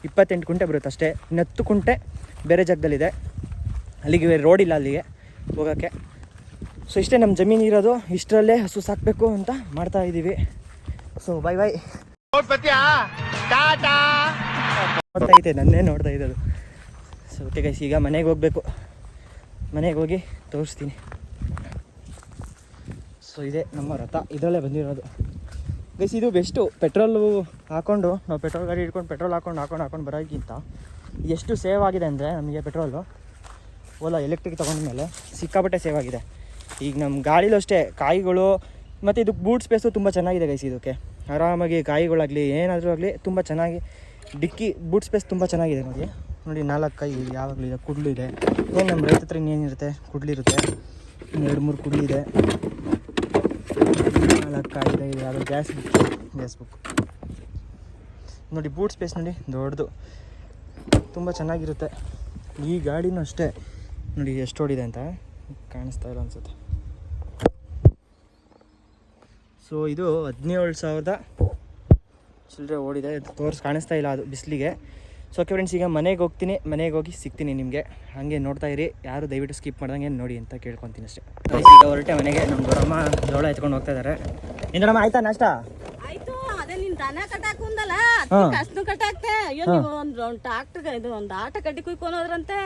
28 ಕುಂಟೆ ಬರುತ್ತೆ ಅಷ್ಟೇ. 10 ಕುಂಟೆ ಬೇರೆ ಜಾಗದಲ್ಲಿದೆ, ಅಲ್ಲಿಗೆ ರೋಡ್ ಇಲ್ಲ ಅಲ್ಲಿಗೆ ಹೋಗೋಕ್ಕೆ. ಸೊ ಇಷ್ಟೇ ನಮ್ಮ ಜಮೀನು ಇರೋದು, ಇಷ್ಟರಲ್ಲೇ ಹಸು ಸಾಕಬೇಕು ಅಂತ ಮಾಡ್ತಾ ಇದ್ದೀವಿ. ಸೊ ಬಾಯ್ ಬಾಯ್. ನೋಡ್ತಾ ಇದ್ದೆ, ನನ್ನೇ ನೋಡ್ತಾ ಇದ್ದದು. ಸೊ ಓಕೆ ಗೈಸ್, ಈಗ ಮನೆಗೆ ಹೋಗಬೇಕು. ಮನೆಗೆ ಹೋಗಿ ತೋರಿಸ್ತೀನಿ. ಸೊ ಇದೇ ನಮ್ಮ ರಥ, ಇದರಲ್ಲೇ ಬಂದಿರೋದು ಗೈಸ್. ಇದು ಬೆಸ್ಟು, ಪೆಟ್ರೋಲು ಹಾಕ್ಕೊಂಡು ನಾವು ಪೆಟ್ರೋಲ್ ಗಾಡಿ ಹಿಡ್ಕೊಂಡು ಪೆಟ್ರೋಲ್ ಹಾಕೊಂಡು ಬರೋಕ್ಕಿಂತ ಎಷ್ಟು ಸೇವ್ ಆಗಿದೆ ಅಂದರೆ ನಮಗೆ ಪೆಟ್ರೋಲು ಓಲಾ ಎಲೆಕ್ಟ್ರಿಕ್ ತೊಗೊಂಡ್ಮೇಲೆ ಸಿಕ್ಕಾಪಟ್ಟೆ ಸೇವ್ ಆಗಿದೆ. ಈಗ ನಮ್ಮ ಗಾಡೀಲೂ ಅಷ್ಟೇ ಕಾಯಿಗಳು ಮತ್ತು ಇದಕ್ಕೆ ಬೂಟ್ ಸ್ಪೇಸು ತುಂಬ ಚೆನ್ನಾಗಿದೆ ಗೈಸ್. ಇದಕ್ಕೆ ಆರಾಮಾಗಿ ಕಾಯಿಗಳಾಗಲಿ ಏನಾದರೂ ಆಗಲಿ ತುಂಬ ಚೆನ್ನಾಗಿ ಡಿಕ್ಕಿ ಬೂಟ್ ಸ್ಪೇಸ್ ತುಂಬ ಚೆನ್ನಾಗಿದೆ ನೋಡಿ. 4 ಕೈ ಯಾವಾಗಲೂ ಇದೆ, ಕುಡ್ಲು ಇದೆ. ಏನು ನಮ್ಮ ರೈತ ಹತ್ರ ಇನ್ನೇನಿರುತ್ತೆ, ಕುಡ್ಲಿರುತ್ತೆ. 2-3 ಕುಡ್ಲು ಇದೆ, 4 ಕಾಯಿ ಇದೆ. ಇದು ಯಾವುದೋ ಗ್ಯಾಸ್ ಬುಕ್ ನೋಡಿ. ಬೂಟ್ ಸ್ಪೇಸ್ ನೋಡಿ ದೊಡ್ಡದು, ತುಂಬ ಚೆನ್ನಾಗಿರುತ್ತೆ. ಈ ಗಾಡಿನೂ ಅಷ್ಟೇ ನೋಡಿ ಎಷ್ಟು ಓಡಿದೆ ಅಂತ ಕಾಣಿಸ್ತಾ ಇಲ್ಲ ಅನಿಸುತ್ತೆ. ಸೊ ಇದು 17,000 ಚಿಲ್ಲರೆ ಓಡಿದೆ, ಕಾಣಿಸ್ತಾ ಇಲ್ಲ ಅದು ಬಿಸಿಲಿಗೆ. ಸೊ ಓಕೆ ಫ್ರೆಂಡ್ಸ್, ಈಗ ಮನೆಗೆ ಹೋಗ್ತೀನಿ, ಮನೆಗೆ ಹೋಗಿ ಸಿಗ್ತೀನಿ ನಿಮಗೆ. ಹಾಗೆ ನೋಡ್ತಾ ಇರಿ, ಯಾರು ದಯವಿಟ್ಟು ಸ್ಕಿಪ್ ಮಾಡ್ದಂಗೆ ನೋಡಿ ಅಂತ ಕೇಳ್ಕೊತೀನಿ ಅಷ್ಟೇ. ಈಗ ಹೊರಟೆ ಮನೆಗೆ. ನಮ್ಮ ದೊಡ್ಡಮ್ಮ ಜೋಳ ಎತ್ಕೊಂಡು ಹೋಗ್ತಾ ಇದ್ದಾರೆ. ಏನಮ್ಮ ಆಯ್ತಾ ನಾಷ್ಟ? ಆಯ್ತು. ಅದೇ ನಿನ್ ದನ ಕಟ್ಟಾಕ್ ಒಂದಲ್ಲ ಕಸ್ನು ಕಟ್ಟಾಕ್ತೆ. ಅಯ್ಯೋ ನೀವು ಒಂದು ಟ್ರಾಕ್ಟರ್ ಇದು ಒಂದು ಆಟ ಕಡ್ಡಿ ಕುಯ್ಕೊಂಡು ಹೋದ್ರಂತೆ.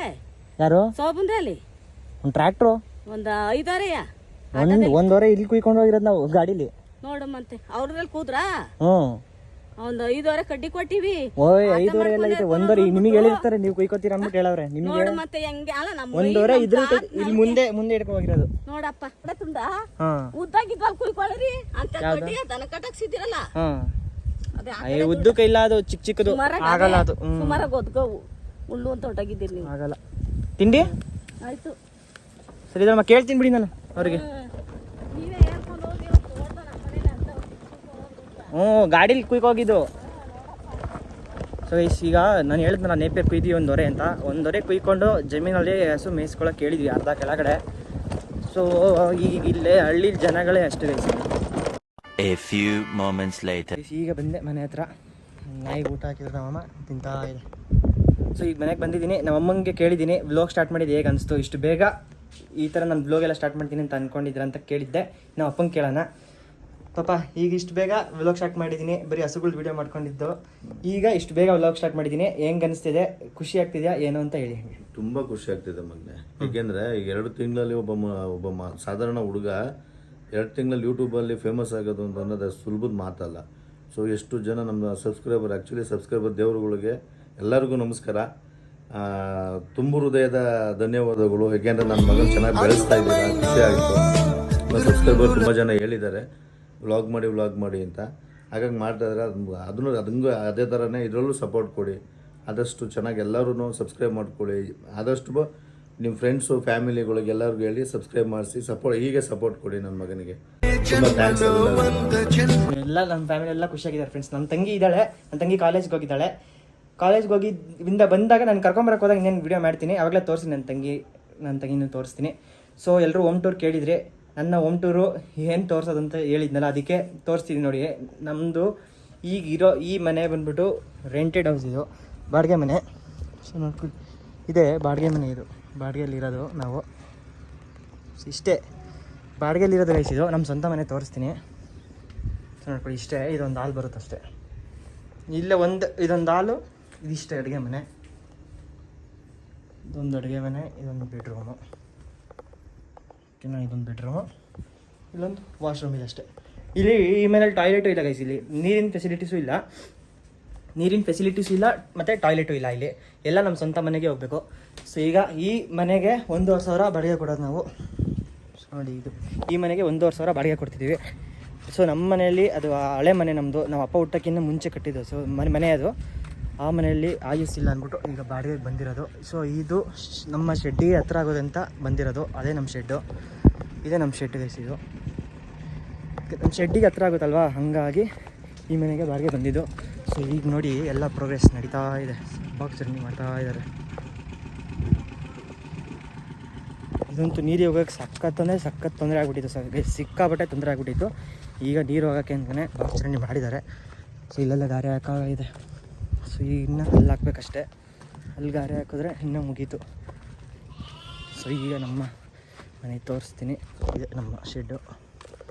ಯಾರು? ಸೋಬಂದ್ರೆ ಅಲ್ಲಿ ಒಂದು ಟ್ರ್ಯಾಕ್ಟ್ರು ಒಂದು 5 ವಾರೆಯ ಒಂದೂವರೆ ಇಲ್ಲಿ ಕುಯ್ಕೊಂಡು ಹೋಗಿರೋದು ನಾವು ಗಾಡೀಲಿ. ನೋಡಮ್ಮಂತೆ ಅವ್ರಲ್ಲಿ ಕೂದ್ರಾ ಹ್ಞೂ ಒಂದು 5 ವಾರ ಕಡ್ಡಿ ಕೊಟ್ಟಿವಿ. ಓಯ್ 5 ವಾರ ಎಲ್ಲ ಐತೆ. 1 ವಾರ ನಿಮಗೆ ಹೇಳಿರ್ತಾರೆ, ನೀವು ಕುಯ್ಕೋತೀರ ಅಂದ್ಬಿಟ್ಟು ಹೇಳವ್ರೆ ನಿಮಗೆ. ನೋಡು ಮತ್ತೆ ಹೆಂಗೆ ಅಲ್ಲ ನಮ್ಮ 1 ವಾರ ಇದ್ರ ಇಲ್ಲಿ ಮುಂದೆ ಇಟ್ಕೊಂಡು ಹೋಗಿರೋದು ನೋಡಪ್ಪ. ತುಂಡ ಹಾ ಉದ್ದಾಗಿದ್ವಲ್ ಕುಯ್ಕೊಳ್ಳಿ ಅಂತ ಕಡ್ಡಿ ದನ ಕಟ್ಟಾಕ್ಸಿದಿರಲ್ಲ. ಹಾ ಅದೇ ಉದ್ದಕ್ಕೆ ಇಲ್ಲ, ಅದು ಚಿಕ್ಕದು ಆಗಲ್ಲ. ಅದು ಸುಮಾರಾಗಿ ಒದ್ಗವು ಹುಲ್ಲು ಅಂತ ಹೊಟ್ಟೋಗಿದ್ದೀರಿ ನೀವು. ಆಗಲ್ಲ. ತಿಂಡಿ ಆಯ್ತು ಸರಿ ಇದಮ್ಮ ಕೇಳ್ತೀನಿ ಬಿಡಿ ನಾನು ಅವ್ರಿಗೆ. ನೀವೇ ಹೇಳ್ಕೊಂಡು ಹೋಗಿ ಹ್ಞೂ ಗಾಡೀಲಿ ಕುಯ್ಕೋಗಿದ್ದು. ಸೊ ಈಗ ನಾನು ಹೇಳಿದ್ನ ನಾನು ನೇಪೇರ್ ಕುಯ್ದೀವಿ 1 ವಾರ ಅಂತ. 1 ವಾರ ಕುಯ್ಕೊಂಡು ಜಮೀನಲ್ಲಿ ಹಸು ಮೇಯಿಸ್ಕೊಳಕ್ಕೆ ಕೇಳಿದ್ವಿ ಅರ್ಧ ಕೆಳಗಡೆ. ಸೊ ಈಗ ಇಲ್ಲೇ ಹಳ್ಳಿ ಜನಗಳೇ ಅಷ್ಟು guys. A few moments later. ಈಗ ಬಂದೆ ಮನೆ ಹತ್ರ. ನಾಯಿಗೆ ಊಟ ಹಾಕಿದ್ರು ನಮ್ಮಮ್ಮ ತಿಂತಾ ಇದೆ. ಸೊ ಈಗ ಮನೆಗೆ ಬಂದಿದ್ದೀನಿ. ನಮ್ಮಮ್ಮಂಗೆ ಕೇಳಿದ್ದೀನಿ ವ್ಲಾಗ್ ಸ್ಟಾರ್ಟ್ ಮಾಡಿದ್ದು ಹೇಗೆ ಅನಿಸ್ತು, ಇಷ್ಟು ಬೇಗ ಈ ಥರ ನಾನು ವ್ಲಾಗ್ ಸ್ಟಾರ್ಟ್ ಮಾಡ್ತೀನಿ ಅಂತ ಅಂದ್ಕೊಂಡಿದ್ರ ಅಂತ ಕೇಳಿದ್ದೆ. ನಾವು ಅಪ್ಪಂಗೆ ಕೇಳೋಣ. ಪಾಪ ಈಗ ಇಷ್ಟು ಬೇಗ ವ್ಲಾಗ್ ಸ್ಟಾರ್ಟ್ ಮಾಡಿದ್ದೀನಿ, ಬರೀ ಹಸುಗಳು ವೀಡಿಯೋ ಮಾಡ್ಕೊಂಡಿದ್ದು. ಈಗ ಇಷ್ಟು ಬೇಗ ವ್ಲಾಗ್ ಸ್ಟಾರ್ಟ್ ಮಾಡಿದ್ದೀನಿ, ಹೆಂಗೆ ಅನಿಸ್ತಿದೆ, ಖುಷಿ ಆಗ್ತಿದೆಯಾ ಏನು ಅಂತ ಹೇಳಿ. ತುಂಬ ಖುಷಿ ಆಗ್ತಿದೆ ಮಗನೆ. ಏಕೆಂದರೆ ಈಗ 2 ತಿಂಗಳಲ್ಲಿ ಒಬ್ಬ ಸಾಧಾರಣ ಹುಡುಗ 2 ತಿಂಗಳಲ್ಲಿ ಯೂಟ್ಯೂಬಲ್ಲಿ ಫೇಮಸ್ ಆಗೋದು ಅಂತ ಅನ್ನೋದು ಸುಲಭದ ಮಾತಲ್ಲ. ಸೊ ಎಷ್ಟು ಜನ ನಮ್ಮ ಸಬ್ಸ್ಕ್ರೈಬರ್ ದೇವರುಗಳಿಗೆ ಎಲ್ಲರಿಗೂ ನಮಸ್ಕಾರ. ತುಂಬ ಹೃದಯದ ಧನ್ಯವಾದಗಳು. ಏಕೆಂದರೆ ನನ್ನ ಮಗನ ಚೆನ್ನಾಗಿ ಬೆಳೆಸ್ತಾ ಇದ್ದೀರಾ, ಖುಷಿ ಆಯಿತು. ಸಬ್ಸ್ಕ್ರೈಬರ್ ತುಂಬ ಜನ ಹೇಳಿದ್ದಾರೆ ವ್ಲಾಗ್ ಮಾಡಿ ಅಂತ. ಹಾಗಾಗಿ ಮಾಡ್ತಾ ಇದ್ದಾರೆ. ಅದಂಗೂ ಅದೇ ಥರನೇ ಇದರಲ್ಲೂ ಸಪೋರ್ಟ್ ಕೊಡಿ. ಆದಷ್ಟು ಚೆನ್ನಾಗಿ ಎಲ್ಲರೂ ಸಬ್ಸ್ಕ್ರೈಬ್ ಮಾಡ್ಕೊಳ್ಳಿ. ಆದಷ್ಟು ನಿಮ್ಮ ಫ್ರೆಂಡ್ಸು ಫ್ಯಾಮಿಲಿಗಳಿಗೆ ಎಲ್ಲರಿಗೂ ಹೇಳಿ ಸಬ್ಸ್ಕ್ರೈಬ್ ಮಾಡಿಸಿ ಹೀಗೆ ಸಪೋರ್ಟ್ ಕೊಡಿ ನನ್ನ ಮಗನಿಗೆ. ತುಂಬ ಥ್ಯಾಂಕ್ಸ್. ಎಲ್ಲ ನಮ್ಮ ಫ್ಯಾಮಿಲಿ ಎಲ್ಲ ಖುಷಿಯಾಗಿದ್ದಾರೆ ಫ್ರೆಂಡ್ಸ್. ನನ್ನ ತಂಗಿ ಇದ್ದಾಳೆ, ನನ್ನ ತಂಗಿ ಕಾಲೇಜ್ಗೆ ಹೋಗಿದ್ದಾಳೆ. ಕಾಲೇಜ್ಗೆ ಹೋಗಿ ಬಂದಾಗ ನಾನು ಕರ್ಕೊಂಬರಕ್ಕೆ ಹೋದಾಗ ಇನ್ನೇನು ವೀಡಿಯೋ ಮಾಡ್ತೀನಿ, ಆವಾಗಲೇ ತೋರಿಸಿ ನನ್ನ ತಂಗಿನೂ ತೋರಿಸ್ತೀನಿ. ಸೊ ಎಲ್ಲರೂ ಹೋಮ್ ಟೂರ್ ಕೇಳಿದರೆ, ನನ್ನ ಹೋಮ್ ಟೂರು ಏನು ತೋರಿಸೋದಂತ ಹೇಳಿದ್ನಲ್ಲ, ಅದಕ್ಕೆ ತೋರಿಸ್ತೀನಿ ನೋಡಿ. ನಮ್ಮದು ಈಗಿರೋ ಈ ಮನೆ ಬಂದ್ಬಿಟ್ಟು ರೆಂಟೆಡ್ ಹೌಸ್, ಇದು ಬಾಡಿಗೆ ಮನೆ. ಸೊ ನೋಡ್ಕೊಳ್ಳಿ, ಇದೆ ಬಾಡಿಗೆ ಮನೆ, ಇದು ಬಾಡಿಗೆಯಲ್ಲಿರೋದು ನಾವು. ಇಷ್ಟೇ ಬಾಡಿಗೆಯಲ್ಲಿರೋದು ಗೈಸ್. ಇದು ನಮ್ಮ ಸ್ವಂತ ಮನೆ ತೋರಿಸ್ತೀನಿ. ಸೊ ನೋಡ್ಕೊಳ್ಳಿ, ಇಷ್ಟೇ. ಇದೊಂದು ಹಾಲ್ ಬರುತ್ತೆ ಅಷ್ಟೇ. ಇಲ್ಲೇ ಇದೊಂದು ಹಾಲು, ಇದಿಷ್ಟೇ ಅಡುಗೆ ಮನೆ. ಇದೊಂದು ಅಡುಗೆ ಮನೆ, ಇದೊಂದು ಬೆಡ್ರೂಮು, ಇದೊಂದು ಬೆಡ್ರೂಮು, ಇಲ್ಲೊಂದು ವಾಶ್ರೂಮ್ ಇದೆ ಅಷ್ಟೇ. ಇಲ್ಲಿ ಈ ಮನೇಲಿ ಟಾಯ್ಲೆಟು ಇಲ್ಲ ಗೈಸ್. ಇಲ್ಲಿ ನೀರಿನ ಫೆಸಿಲಿಟೀಸು ಇಲ್ಲ ಮತ್ತು ಟಾಯ್ಲೆಟು ಇಲ್ಲ. ಇಲ್ಲಿ ಎಲ್ಲ ನಮ್ಮ ಸ್ವಂತ ಮನೆಗೆ ಹೋಗಬೇಕು. ಸೊ ಈಗ ಈ ಮನೆಗೆ 1,500,000 ಬಾಡಿಗೆ ಕೊಡೋದು ನಾವು. ನೋಡಿ, ಈ ಮನೆಗೆ 1,500,000 ಬಾಡಿಗೆ ಕೊಡ್ತಿದ್ದೀವಿ. ಸೊ ನಮ್ಮ ಮನೆಯಲ್ಲಿ ಅದು ಹಳೆ ಮನೆ ನಮ್ಮದು, ನಾವು ಅಪ್ಪ ಹುಟ್ಟಕ್ಕಿಂತ ಮುಂಚೆ ಕಟ್ಟಿದ್ದು. ಸೊ ಮನೆ ಅದು. ಆ ಮನೆಯಲ್ಲಿ ಆಯುಸ್ಸಿಲ್ಲ ಅಂದ್ಬಿಟ್ಟು ಈಗ ಬಾಡಿಗೆಗೆ ಬಂದಿರೋದು. ಸೊ ಇದು ನಮ್ಮ ಶೆಡ್ಡಿಗೆ ಹತ್ರ ಆಗೋದಂತ ಬಂದಿರೋದು. ಅದೇ ನಮ್ಮ ಶೆಡ್ಡು, ಇದೇ ನಮ್ಮ ಶೆಡ್ ಗೈಸ್. ಇದು ನಮ್ಮ ಶೆಡ್ಡಿಗೆ ಹತ್ರ ಆಗುತ್ತಲ್ವಾ, ಹಾಗಾಗಿ ಈ ಮನೆಗೆ ಬಾಡಿಗೆ ಬಂದಿದ್ದು. ಸೊ ಈಗ ನೋಡಿ ಎಲ್ಲ ಪ್ರೋಗ್ರೆಸ್ ನಡೀತಾ ಇದೆ, ಬಾಕ್ಸ್ ರನ್ನಿಂಗ್ ಮಾಡ್ತಾ ಇದ್ದಾರೆ. ಇದಂತೂ ನೀರಿಗೆ ಹೋಗೋಕ್ಕೆ ಸಖತ್ ತೊಂದರೆ ಆಗ್ಬಿಟ್ಟಿತ್ತು ಸರ್, ಸಿಕ್ಕಾಪಟ್ಟೆ ತೊಂದರೆ ಆಗ್ಬಿಟ್ಟಿತ್ತು. ಈಗ ನೀರು ಹೋಗೋಕ್ಕೆ ಅಂತಲೇ ಬಾಕ್ಸ್ ಚರಂಡಿ ಮಾಡಿದ್ದಾರೆ. ಸೊ ಇಲ್ಲೆಲ್ಲ ಗಾರೆ ಹಾಕಾಗಿದೆ. ಸೊ ಈಗ ಇನ್ನೂ ಅಲ್ಲಿ ಹಾಕ್ಬೇಕಷ್ಟೇ. ಅಲ್ಲಿ ಗಾರೆ ಹಾಕಿದ್ರೆ ಇನ್ನೂ ಮುಗೀತು. ಸೊ ಈಗ ನಮ್ಮ ಮನೆ ತೋರಿಸ್ತೀನಿ. ಇದೆ ನಮ್ಮ ಶೆಡ್ಡು.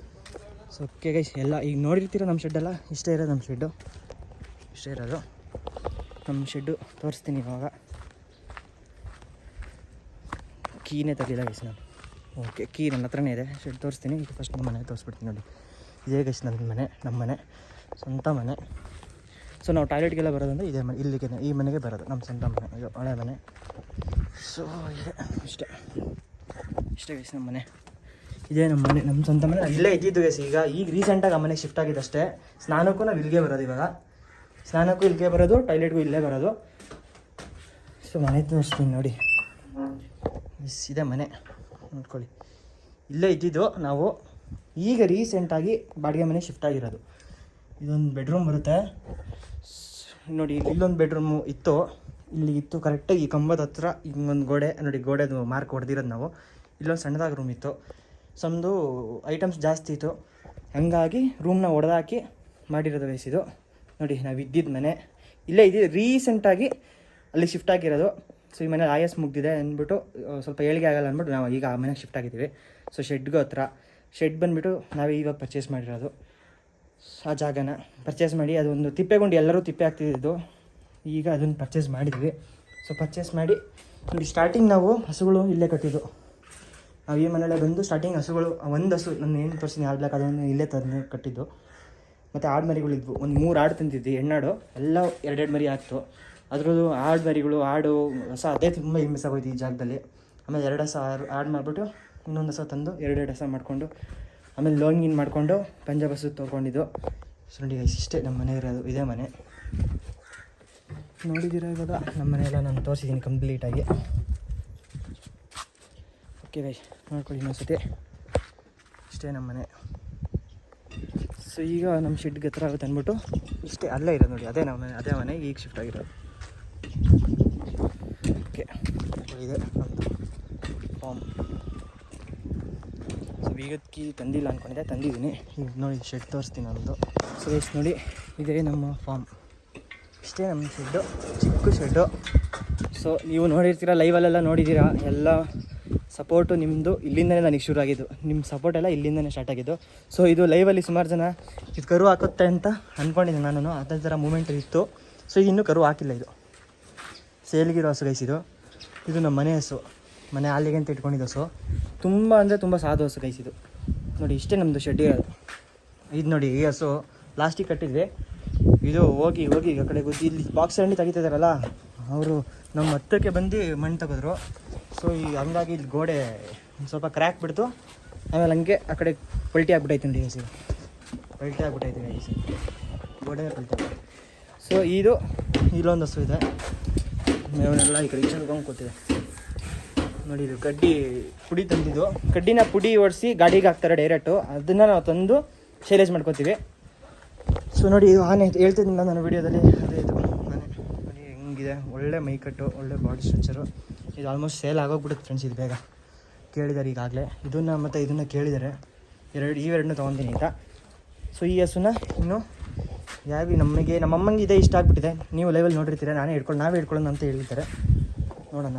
ಸೊ ಓಕೆ ಗೈಸ್, ಎಲ್ಲ ಈಗ ನೋಡಿರ್ತೀರ ನಮ್ಮ ಶೆಡ್ಡೆಲ್ಲ. ಇಷ್ಟೇ ಇರೋದು ನಮ್ಮ ಶೆಡ್ಡು, ಇಷ್ಟೇ ಇರೋದು ನಮ್ಮ ಶೆಡ್ಡು. ತೋರಿಸ್ತೀನಿ ಇವಾಗ. ಕೀನೇ ತರಲಿಲ್ಲ ಗೈಸ್ ನಾನು. ಓಕೆ, ಕೀ ನನ್ನ ಹತ್ರನೇ ಇದೆ. ಶೆಡ್ ತೋರಿಸ್ತೀನಿ. ಈಗ ಫಸ್ಟ್ ನಮ್ಮ ಮನೆ ತೋರಿಸ್ಬಿಡ್ತೀನಿ ನೋಡಿ. ಇದೇ ಗೈಸ್ ನನ್ನ ಮನೆ, ನಮ್ಮ ಮನೆ, ಸ್ವಂತ ಮನೆ. ಸೊ ನಾವು ಟಾಯ್ಲೆಟ್ಗೆಲ್ಲ ಬರೋದಂದರೆ ಇದೇ ಮನೆ, ಇಲ್ಲಿಗೆ ಈ ಮನೆಗೆ ಬರೋದು, ನಮ್ಮ ಸ್ವಂತ ಮನೆ, ಇದು ಹಳೆ ಮನೆ. ಸೊ ಇದೆ ಇಷ್ಟೇ, ಇಷ್ಟೇ ಗೈಸ್ ನಮ್ಮ ಮನೆ. ಇದೇ ನಮ್ಮ ಮನೆ, ನಮ್ಮ ಸ್ವಂತ ಮನೆ. ಇಲ್ಲೇ ಇದ್ದಿದ್ದು ಗೈಸ್. ಈಗ ರೀಸೆಂಟಾಗಿ ಆ ಮನೆಗೆ ಶಿಫ್ಟ್ ಆಗಿದ್ದಷ್ಟೇ. ಸ್ನಾನಕ್ಕೂ ನಾವು ಇಲ್ಲಿಗೆ ಬರೋದು ಇವಾಗ. ಸ್ನಾನಕ್ಕೂ ಇಲ್ಲಿಗೆ ಬರೋದು, ಟಾಯ್ಲೆಟ್ಗೂ ಇಲ್ಲೇ ಬರೋದು. ಸೊ ಮನೆ ತೋರಿಸ್ತೀನಿ ನೋಡಿ. ಇದೆ ಮನೆ, ನೋಡ್ಕೊಳ್ಳಿ. ಇಲ್ಲೇ ಇದ್ದಿದ್ದು ನಾವು. ಈಗ ರೀಸೆಂಟಾಗಿ ಬಾಡಿಗೆ ಮನೆ ಶಿಫ್ಟ್ ಆಗಿರೋದು. ಇದೊಂದು ಬೆಡ್ರೂಮ್ ಬರುತ್ತೆ ನೋಡಿ. ಇಲ್ಲೊಂದು ಬೆಡ್ರೂಮು ಇತ್ತು, ಇಲ್ಲಿ ಇತ್ತು ಕರೆಕ್ಟಾಗಿ ಈ ಕಂಬದ ಹತ್ರ. ಹಿಂಗೊಂದು ಗೋಡೆ ನೋಡಿ, ಗೋಡೆದು ಮಾರ್ಕ್ ಹೊಡೆದಿರೋದು ನಾವು. ಇಲ್ಲೊಂದು ಸಣ್ಣದಾಗಿ ರೂಮ್ ಇತ್ತು. ಸಮ್ದು ಐಟಮ್ಸ್ ಜಾಸ್ತಿ ಇತ್ತು, ಹಂಗಾಗಿ ರೂಮ್ನ ಹೊಡೆದಾಕಿ ಮಾಡಿರೋದು ವಯಸ್ಸಿದು ನೋಡಿ. ನಾವು ಇದ್ದಿದ್ದು ಮನೆ ಇಲ್ಲೇ ಇದ್ದಿದ್ದು. ರೀಸೆಂಟಾಗಿ ಅಲ್ಲಿ ಶಿಫ್ಟ್ ಆಗಿರೋದು. ಸೊ ಈ ಮನೇಲಿ ಆಯಸ್ ಮುಗ್ದಿದೆ ಅಂದ್ಬಿಟ್ಟು ಸ್ವಲ್ಪ ಏಳಿಗೆ ಆಗಲ್ಲ ಅಂದ್ಬಿಟ್ಟು ನಾವು ಈಗ ಆ ಮನೆಗೆ ಶಿಫ್ಟ್ ಆಗಿದ್ದೀವಿ. ಸೊ ಶೆಡ್ಗೂ ಹತ್ರ. ಶೆಡ್ ಬಂದುಬಿಟ್ಟು ನಾವೇ ಇವಾಗ ಪರ್ಚೇಸ್ ಮಾಡಿರೋದು. ಆ ಜಾಗನ ಪರ್ಚೇಸ್ ಮಾಡಿ, ಅದೊಂದು ತಿಪ್ಪೆಗೊಂಡು ಎಲ್ಲರೂ ತಿಪ್ಪೆ ಹಾಕ್ತಿದ್ದು. ಈಗ ಅದನ್ನು ಪರ್ಚೇಸ್ ಮಾಡಿದ್ವಿ. ಸೊ ಪರ್ಚೇಸ್ ಮಾಡಿ ನೋಡಿ, ಸ್ಟಾರ್ಟಿಂಗ್ ನಾವು ಹಸುಗಳು ಇಲ್ಲೇ ಕಟ್ಟಿದ್ದು. ನಾವು ಈ ಮನೆಯಲ್ಲೇ ಬಂದು ಸ್ಟಾರ್ಟಿಂಗ್ ಹಸುಗಳು, ಒಂದು ಹಸು ನಾನು ಏನು ತೋರಿಸ್ತೀನಿ ಹಾಡ್ಬೇಕು, ಅದನ್ನು ಇಲ್ಲೇ ತಂದು ಕಟ್ಟಿದ್ದು. ಮತ್ತು ಆಡು ಮರಿಗಳಿದ್ವು, ಒಂದು 3 ಆಡು ತಂದಿದ್ವಿ, ಹೆಣ್ಣಾಡು. ಎಲ್ಲ 2 ಮರಿ ಆಗ್ತು. ಅದ್ರದ್ದು ಆಡು ಮರಿಗಳು, ಆಡು ಹಸ ಅದೇ ತುಂಬ ಹಿಂಸೆ ಆಗೋಯ್ತು ಈ ಜಾಗದಲ್ಲಿ. ಆಮೇಲೆ 2 ಹಸ ಆಡು ಮಾಡಿಬಿಟ್ಟು ಇನ್ನೊಂದು ಹಸ ತಂದು 2 ಹಸ ಮಾಡಿಕೊಂಡು, ಆಮೇಲೆ ಲೋನ್ ಗೀನ್ ಮಾಡಿಕೊಂಡು ಪಂಜಾಬ್ ಹಸು ತೊಗೊಂಡಿದ್ದು. ಸೊ ನೋಡಿ ಗೈಸ್, ಇಷ್ಟೇ ನಮ್ಮ ಮನೆ ಇರೋದು. ಇದೇ ಮನೆ ನೋಡಿದ್ದೀರ ಇವಾಗ. ನಮ್ಮ ಮನೆಯೆಲ್ಲ ನಾನು ತೋರಿಸಿದ್ದೀನಿ ಕಂಪ್ಲೀಟಾಗಿ. ಓಕೆ ಗೈಸ್, ನೋಡ್ಕೊಳ್ಳಿ ಇನ್ನೊಂದ್ಸತಿ. ಇಷ್ಟೇ ನಮ್ಮ ಮನೆ. ಸೊ ಈಗ ನಮ್ಮ ಶೆಡ್ಗೆ ಹತ್ರ ಆಗುತ್ತೆ ಅಂದ್ಬಿಟ್ಟು ಇಷ್ಟೇ ಅಲ್ಲೇ ಇರೋದು ನೋಡಿ. ಅದೇ ನಮ್ಮ ಮನೆ, ಅದೇ ಮನೆ ಈಗ ಶಿಫ್ಟ್ ಆಗಿರೋದು. ಓಕೆ, ಇದೆ ನಮ್ಮದು ಫಾರ್ಮ್. ಸೊ ಈಗಕ್ಕೆ ತಂದಿಲ್ಲ ಅಂದ್ಕೊಂಡಿದ್ದೆ, ತಂದಿದ್ದೀನಿ. ಈಗ ನೋಡಿ ಶೆಡ್ ತೋರಿಸ್ತೀನಿ ನಮ್ಮದು. ಸೊ ಎಷ್ಟು ನೋಡಿ, ಇದೇ ನಮ್ಮ ಫಾರ್ಮ್. ಇಷ್ಟೇ ನಮ್ಮ ಶೆಡ್ಡು, ಚಿಕ್ಕ ಶೆಡ್ಡು. ಸೊ ನೀವು ನೋಡಿರ್ತೀರ, ಲೈವಲ್ಲೆಲ್ಲ ನೋಡಿದ್ದೀರಾ. ಎಲ್ಲ ಸಪೋರ್ಟು ನಿಮ್ಮದು ಇಲ್ಲಿಂದನೇ ನನಗೆ ಶುರು ಆಗಿದ್ದು. ನಿಮ್ಮ ಸಪೋರ್ಟ್ ಎಲ್ಲ ಇಲ್ಲಿಂದನೇ ಸ್ಟಾರ್ಟ್ ಆಗಿದ್ದು. ಸೊ ಇದು ಲೈವಲ್ಲಿ ಸುಮಾರು ಜನ ಇದು ಕರು ಹಾಕುತ್ತೆ ಅಂತ ಅಂದ್ಕೊಂಡಿದ್ದೆ ನಾನು. ಅದೇ ಥರ ಮೂಮೆಂಟ್ ಇತ್ತು. ಸೊ ಇದು ಇನ್ನೂ ಕರು ಹಾಕಿಲ್ಲ. ಇದು ಸೇಲ್ಗಿರೋ ಹಸು ಗೈಸ್. ಇದು ನಮ್ಮ ಮನೆ ಹಸು, ಮನೆ ಹಾಲಿಗೆ ಅಂತ ಇಟ್ಕೊಂಡಿದ್ದು ಹಸು. ತುಂಬ ಅಂದರೆ ತುಂಬ ಸಾಧು ಹಸು ಗೈಸ್. ಇದು ನೋಡಿ, ಇಷ್ಟೇ ನಮ್ಮದು ಶೆಡ್ ಇರೋದು. ಇದು ನೋಡಿ, ಈ ಹಸು ಪ್ಲಾಸ್ಟಿಕ್ ಕಟ್ಟಿದ್ವಿ. ಇದು ಹೋಗಿ ಆ ಕಡೆ ಗುದ್ದಿ ಇಲ್ಲಿ ಬಾಕ್ಸ್ ಚರಂಡಿ ತೆಗಿತಿದ್ದಾರಲ್ಲ, ಅವರು ನಮ್ಮ ಹತ್ತಕ್ಕೆ ಬಂದು ಮಣ್ಣು ತೆಗೆದ್ರು. ಸೊ ಹಂಗಾಗಿ ಇಲ್ಲಿ ಗೋಡೆ ಸ್ವಲ್ಪ ಕ್ರ್ಯಾಕ್ ಬಿಡ್ತು. ಆಮೇಲೆ ಹಂಗೆ ಆ ಕಡೆ ಪಲ್ಟಿ ಆಗ್ಬಿಟ್ಟೈತೆ ನೋಡಿ ಗೈಸ್. ಪಲ್ಟಿ ಆಗ್ಬಿಟ್ಟೈತೆ ಗೈಸ್, ಗೋಡೆ ಪಲ್ಟಿ. ಸೊ ಇದು ಇಲ್ಲೊಂದು ಹಸು ಇದೆ. ಮೇವನ್ನೆಲ್ಲ ಈ ಕಡೆ ಚೆಲ್ಕೊಂಡು ಕೂತಿದೆ ನೋಡಿ. ಇದು ಕಡ್ಡಿ ಪುಡಿ ತಂದಿದ್ದು. ಕಡ್ಡಿನ ಪುಡಿ ಓಡಿಸಿ ಗಾಡಿಗೆ ಹಾಕ್ತಾರೆ ಡೈರೆಕ್ಟು. ಅದನ್ನು ನಾವು ತಂದು ಶೈಲೇಜ್ ಮಾಡ್ಕೊತೀವಿ. ಸೊ ನೋಡಿ, ಇದು ಆನೆ ಹೇಳ್ತಿದ್ದಿಲ್ಲ ನಾನು ವೀಡಿಯೋದಲ್ಲಿ. ಅದೇ ಇದು ಆನೆ ನೋಡಿ ಹೆಂಗಿದೆ. ಒಳ್ಳೆ ಮೈಕಟ್ಟು, ಒಳ್ಳೆ ಬಾಡಿ ಸ್ಟ್ರಕ್ಚರು. ಇದು ಆಲ್ಮೋಸ್ಟ್ ಸೇಲ್ ಆಗೋಗ್ಬಿಡುತ್ತೆ ಫ್ರೆಂಡ್ಸ್. ಇದು ಬೇಗ ಕೇಳಿದ್ದಾರೆ ಈಗಾಗಲೇ. ಇದನ್ನು ಮತ್ತು ಇದನ್ನು ಕೇಳಿದ್ದಾರೆ. ಇವೆರಡನ್ನೂ ತೊಗೊತೀನಿ ಅಂತ. ಸೊ ಈ ಹಸುನ ಇನ್ನು ನಮಗೆ ನಮ್ಮಮ್ಮಂಗೆ ಇದೇ ಇಷ್ಟ ಆಗಿಬಿಟ್ಟಿದೆ. ನೀವು ಲೈವಲ್ಲಿ ನೋಡಿರ್ತೀರ, ನಾವೇ ಹಿಡ್ಕೊಳ್ಳೋಣ ಅಂತ ಹೇಳಿದ್ದಾರೆ. ನೋಡೋಣ.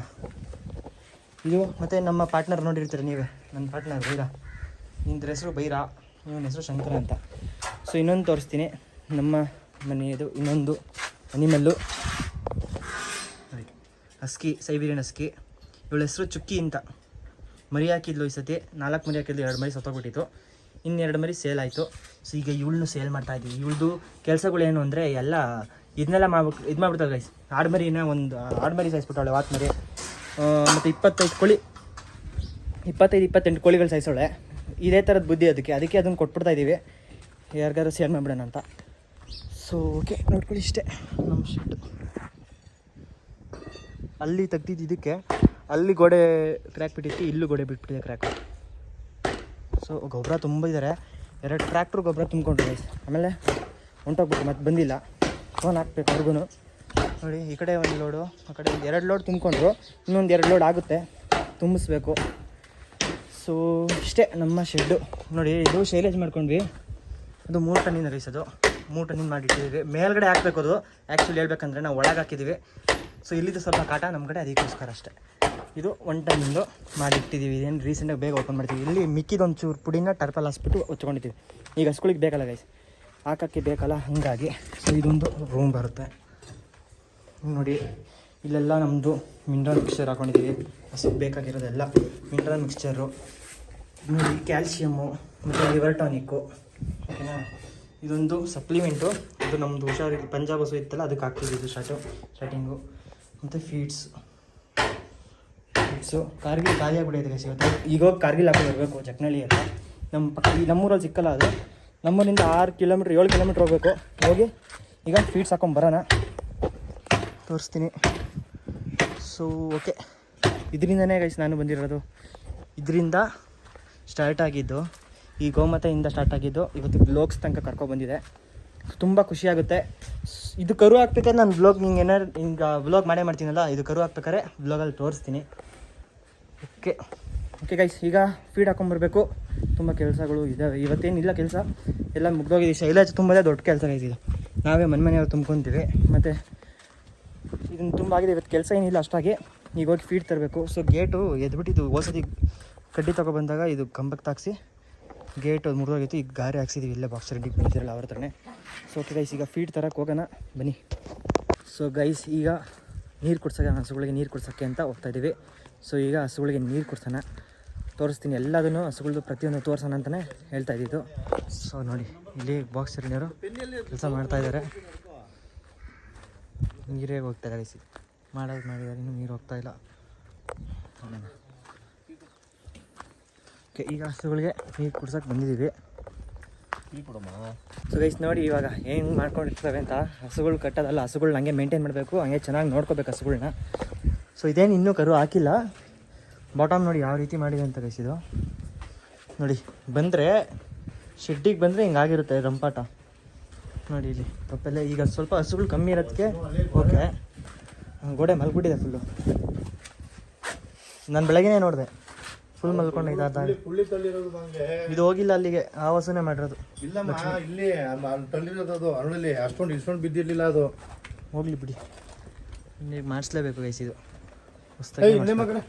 ಇದು ಮತ್ತು ನಮ್ಮ ಪಾರ್ಟ್ನರ್ ನೋಡಿರ್ತೀರ ನೀವೇ, ನನ್ನ ಪಾರ್ಟ್ನರ್ ಬೈರಾ. ನಿನ್ನ ಹೆಸರು ಬೈರಾ, ಇವನ ಹೆಸರು ಶಂಕರ ಅಂತ. ಸೊ ಇನ್ನೊಂದು ತೋರಿಸ್ತೀನಿ ನಮ್ಮ ಮನೆಯದು. ಇನ್ನೊಂದು ಅನಿಮಲ್ಲು ನೋಡಿ, ಹಸ್ಕಿ, ಸೈಬೀರಿಯನ್ ಹಸ್ಕಿ. ಇವಳ ಹೆಸರು ಚುಕ್ಕಿ ಅಂತ. ಮರಿ ಹಾಕಿದ್ಲು ಈ ಸತಿ. 4 ಮರಿ ಹಾಕಿದ್ಲು, 2 ಮರಿ ಸತ್ತೋಗ್ಬಿಟ್ಟಿತ್ತು. ಇನ್ನು 2 ಮರಿ ಸೇಲ್ ಆಯಿತು. ಸೊ ಈಗ ಇವಳನ್ನು ಸೇಲ್ ಮಾಡ್ತಾಯಿದ್ದೀವಿ. ಇವಳದು ಕೆಲಸಗಳೇನು ಅಂದರೆ ಎಲ್ಲ ಇದನ್ನೆಲ್ಲ ಮಾಡ್ಬಿಡ್ತಾಳೆ ಗೈಸ್. ಆಡು ಮರಿನ ಒಂದು ಆಡು ಮರಿ ಸಾಯಿಸ್ಬಿಟ್ಟಾಳೆ, ವಾತ್ ಮರಿ. ಮತ್ತು 25-28 ಕೋಳಿಗಳು ಸಾಯಿಸೋಳೆ. ಇದೇ ಥರದ ಬುದ್ಧಿ ಅದಕ್ಕೆ ಅದನ್ನು ಕೊಟ್ಬಿಡ್ತಾಯಿದ್ದೀವಿ, ಯಾರಿಗಾರು ಶೇರ್ ಮಾಡಿಬಿಡೋಣ ಅಂತ. ಸೊ ಓಕೆ, ನೋಡ್ಕೊಳ್ಳಿ ಇಷ್ಟೇ ನಮ್ಮ ಶೆಡ್. ಅಲ್ಲಿ ತೆಗ್ದಿದ್ದಕ್ಕೆ ಅಲ್ಲಿ ಗೋಡೆ ಕ್ರ್ಯಾಕ್ ಬಿಟ್ಟಿತ್ತು, ಇಲ್ಲೂ ಗೋಡೆ ಬಿಟ್ಬಿಟ್ಟಿದೆ ಕ್ರ್ಯಾಕ್. ಸೊ ಗೊಬ್ಬರ ತುಂಬಿದ್ದಾರೆ. 2 ಟ್ರ್ಯಾಕ್ಟ್ರು ಗೊಬ್ಬರ ತುಂಬಿಕೊಂಡ್ರು ಗೈಸ್. ಆಮೇಲೆ ಹೊಂಟೋಗ್ಬಿಟ್ಟು ಮತ್ತೆ ಬಂದಿಲ್ಲ. ಫೋನ್ ಹಾಕ್ಬೇಕು ಅವ್ರಿಗೂ ನೋಡಿ. ಈ ಕಡೆ 1 ಲೋಡು, ಆ ಕಡೆ 2 ಲೋಡ್ ತುಂಬಿಕೊಂಡ್ರು. ಇನ್ನೊಂದು 2 ಲೋಡ್ ಆಗುತ್ತೆ, ತುಂಬಿಸ್ಬೇಕು. ಸೊ ಇಷ್ಟೇ ನಮ್ಮ ಶೆಡ್ಡು ನೋಡಿ. ಇದು ಶೈಲೇಜ್ ಮಾಡ್ಕೊಂಡ್ವಿ. ಅದು 3 ಟನ್ನಿಂದ ರೈಸ್ ಅದು 3 ಟನ್ನಿಂದ ಮಾಡಿಟ್ಟಿದ್ದೀವಿ. ಮೇಲ್ಗಡೆ ಹಾಕಬೇಕು ಅದು ಆ್ಯಕ್ಚುಲಿ ಹೇಳ್ಬೇಕಂದ್ರೆ ನಾವು ಒಳಗೆ ಹಾಕಿದ್ದೀವಿ. ಸೊ ಇಲ್ಲಿದ್ದು ಸ್ವಲ್ಪ ಕಾಟ ನಮ್ಮ ಕಡೆ ಅದಕ್ಕೋಸ್ಕರ ಅಷ್ಟೇ. ಇದು 1 ಟನ್ನಿಂದು ಮಾಡಿಟ್ಟಿದ್ದೀವಿ. ಇದೇನು ರೀಸೆಂಟಾಗಿ ಬೇಗ ಓಪನ್ ಮಾಡ್ತೀವಿ. ಇಲ್ಲಿ ಮಿಕ್ಕಿದೊಂದು ಚೂರು ಪುಡಿನ ಟರ್ಪಲ್ ಹಾಸ್ಬಿಟ್ಟು ಹೊಚ್ಕೊಂಡಿದ್ದೀವಿ. ಈಗ ಹಸ್ಗಳಿಗೆ ಬೇಕಲ್ಲ ಗೈಸ್, ಹಾಕೋಕ್ಕೆ ಬೇಕಲ್ಲ, ಹಾಗಾಗಿ. ಸೊ ಇದೊಂದು ರೂಮ್ ಬರುತ್ತೆ ನೋಡಿ. ಇಲ್ಲೆಲ್ಲ ನಮ್ಮದು ಮಿನರಲ್ ಮಿಕ್ಸ್ಚರ್ ಹಾಕೊಂಡಿದ್ದೀವಿ. ಹಸುಗೆ ಬೇಕಾಗಿರೋದೆಲ್ಲ ಮಿನರಲ್ ಮಿಕ್ಸ್ಚರು ನೋಡಿ, ಕ್ಯಾಲ್ಶಿಯಮ್ಮು ಮತ್ತು ಲಿವರ್ ಟಾನಿಕ್ಕು, ಓಕೆನಾ. ಇದೊಂದು ಸಪ್ಲಿಮೆಂಟು, ಇದು ನಮ್ಮದು ಹುಷಾರಿಲ್ಲ ಪಂಜಾಬ್ ಹಸು ಇತ್ತಲ್ಲ ಅದಕ್ಕೆ ಹಾಕ್ತಿದ್ದು ಸ್ಟಾರ್ಟಿಂಗು. ಮತ್ತು ಫೀಡ್ಸು ಕಾರ್ಗಿಲ್ ಖಾಲಿಯಾಗ್ಬಿಟ್ಟಿದೆ ಸಿಗುತ್ತೆ. ಈಗ ಹೋಗಿ ಕಾರ್ಗಿಲ್ ಹಾಕಿ ಬರಬೇಕು ಜಕ್ನಳ್ಳಿ ಅಂತ. ನಮ್ಮೂರಲ್ಲಿ ಸಿಕ್ಕಲ್ಲ ಅದು. ನಮ್ಮೂರಿಂದ 6 ಕಿಲೋಮೀಟ್ರ್ 7 ಕಿಲೋಮೀಟ್ರ್ ಹೋಗಬೇಕು. ಹೋಗಿ ಈಗ ಫೀಡ್ಸ್ ಹಾಕೊಂಬರೋಣ, ತೋರಿಸ್ತೀನಿ. ಸೊ ಓಕೆ, ಇದರಿಂದನೇ ಗೈಸ್ ನಾನು ಬಂದಿರೋದು. ಇದರಿಂದ ಸ್ಟಾರ್ಟ್ ಆಗಿದ್ದು, ಈ ಗೋಮಾತೆಯಿಂದ ಸ್ಟಾರ್ಟ್ ಆಗಿದ್ದು ಇವತ್ತು ಬ್ಲಾಗ್ಸ್ ತನಕ ಕರ್ಕೊಬಂದಿದೆ. ತುಂಬ ಖುಷಿಯಾಗುತ್ತೆ. ಇದು ಕರು ಹಾಕ್ಬೇಕಾದ್ರೆ ನಾನು ಬ್ಲಾಗ್ ಹಿಂಗೆ ಏನಾರು ಹಿಂಗೆ ಬ್ಲಾಗ್ ಮಾಡೇ ಮಾಡ್ತೀನಲ್ಲ, ಇದು ಕರು ಹಾಕ್ಬೇಕಾದ್ರೆ ಬ್ಲಾಗಲ್ಲಿ ತೋರಿಸ್ತೀನಿ. ಓಕೆ ಗೈಸ್, ಈಗ ಫೀಡ್ ಹಾಕೊಂಬರ್ಬೇಕು. ತುಂಬ ಕೆಲಸಗಳು ಇದ್ದಾವೆ. ಇವತ್ತೇನಿಲ್ಲ ಕೆಲಸ, ಎಲ್ಲ ಮುಗ್ದೋಗಿದೆ. ಶೈಲಾಜ್ ತುಂಬದೇ ದೊಡ್ಡ ಕೆಲಸ ಗೈಸ್ ಇದು. ನಾವೇ ಮನೆಯವ್ರು ತುಂಬ್ಕೊತೀವಿ. ಮತ್ತು ಇದನ್ನು ತುಂಬ ಆಗಿದೆ. ಇವತ್ತು ಕೆಲಸ ಏನಿಲ್ಲ ಅಷ್ಟಾಗಿ. ಈಗ ಹೋಗಿ ಫೀಡ್ ತರಬೇಕು. ಸೊ ಗೇಟು ಎದ್ಬಿಟ್ಟಿದ್ದು ಹೊಸದಿ ಕಡ್ಡಿ ತೊಗೊಬಂದಾಗ ಇದು ಕಂಬಕ್ಕೆ ತಾಗಿಸಿ ಗೇಟ್ ಅದು ಮುರಿದೋಗಿತ್ತು. ಈಗ ಗಾರೆ ಹಾಕ್ಸಿದ್ದೀವಿ, ಇಲ್ಲೇ ಬಾಕ್ಸ್ ರೆಡಿ ಬಿಡ್ತಿರಲ್ಲ ಅವ್ರ ಹತ್ರನೇ. ಸೊ ಓಕೆ ಗೈಸ್, ಈಗ ಫೀಡ್ ತರಕ್ಕೆ ಹೋಗೋಣ ಬನ್ನಿ. ಸೊ ಗೈಸ್, ಈಗ ನೀರು ಕುಡ್ಸೋಕೆ, ಹಸುಗಳಿಗೆ ನೀರು ಕುಡ್ಸೋಕ್ಕೆ ಅಂತ ಹೋಗ್ತಾಯಿದ್ದೀವಿ. ಸೊ ಈಗ ಹಸುಗಳಿಗೆ ನೀರು ಕುಡ್ಸೋಣ, ತೋರಿಸ್ತೀನಿ ಎಲ್ಲದನ್ನು. ಹಸುಗಳದ್ದು ಪ್ರತಿಯೊಂದು ತೋರಿಸೋಣ ಅಂತಲೇ ಹೇಳ್ತಾ ಇದ್ದಿದ್ದು. ಸೊ ನೋಡಿ, ಇಲ್ಲಿ ಬಾಕ್ಸ್ ರೆಡಿಯವರು ಕೆಲಸ ಮಾಡ್ತಾಯಿದ್ದಾರೆ. ನೀರೇ ಹೋಗ್ತಾ ಇದೆ ಗೈಸ್, ಮಾಡಿದ್ದಾರೆ, ಇನ್ನೂ ನೀರು ಹೋಗ್ತಾಯಿಲ್ಲ. ಓಕೆ, ಈಗ ಹಸುಗಳಿಗೆ ನೀರು ಕುಡ್ಸೋಕೆ ಬಂದಿದ್ದೀವಿ. ಸೊ ಗೈಸ್ ನೋಡಿ, ಇವಾಗ ಏನು ಮಾಡ್ಕೊಂಡಿರ್ತವೆ ಅಂತ. ಹಸುಗಳು ಕಟ್ಟೋದಲ್ಲ, ಹಸುಗಳನ್ನ ಹಂಗೆ ಮೇಂಟೈನ್ ಮಾಡಬೇಕು, ಹಂಗೆ ಚೆನ್ನಾಗಿ ನೋಡ್ಕೋಬೇಕು ಹಸುಗಳನ್ನ. ಸೊ ಇದೇನು ಇನ್ನೂ ಕರು ಹಾಕಿಲ್ಲ. ಬಾಟಮ್ ನೋಡಿ ಯಾವ ರೀತಿ ಮಾಡಿದೆ ಅಂತ ಗೈಸ್. ಇದು ನೋಡಿ, ಬಂದರೆ ಶೆಡ್ಡಿಗೆ ಬಂದರೆ ಹಿಂಗಾಗಿರುತ್ತೆ ರಂಪಾಟ ನೋಡಿ. ಇಲ್ಲಿ ತಪ್ಪೆಲ್ಲ ಈಗ ಸ್ವಲ್ಪ ಹಸುಗಳು ಕಮ್ಮಿ ಇರೋದಕ್ಕೆ ಓಕೆ. ಗೋಡೆ ಮಲ್ಬಿಟ್ಟಿದೆ ಫುಲ್ಲು. ನಾನು ಬೆಳಗ್ಗೆನೇ ನೋಡಿದೆ, ಫುಲ್ ಮಲ್ಕೊಂಡು ಇದಾದ. ಇದು ಹೋಗಿಲ್ಲ ಅಲ್ಲಿಗೆ, ಆ ಹಸುನೇ ಮಾಡಿರೋದು. ಇಲ್ಲ ಇಲ್ಲಿ ತಳ್ಳಿರೋದು ಅರಳಲ್ಲಿ ಅಷ್ಟೊಂದು ಇಷ್ಟೊಂದು ಬಿದ್ದಿರಲಿಲ್ಲ. ಅದು ಹೋಗ್ಲಿ ಬಿಡಿ, ಈಗ ಮಾಡಿಸ್ಲೇಬೇಕು ಗೈಸ್. ಇದು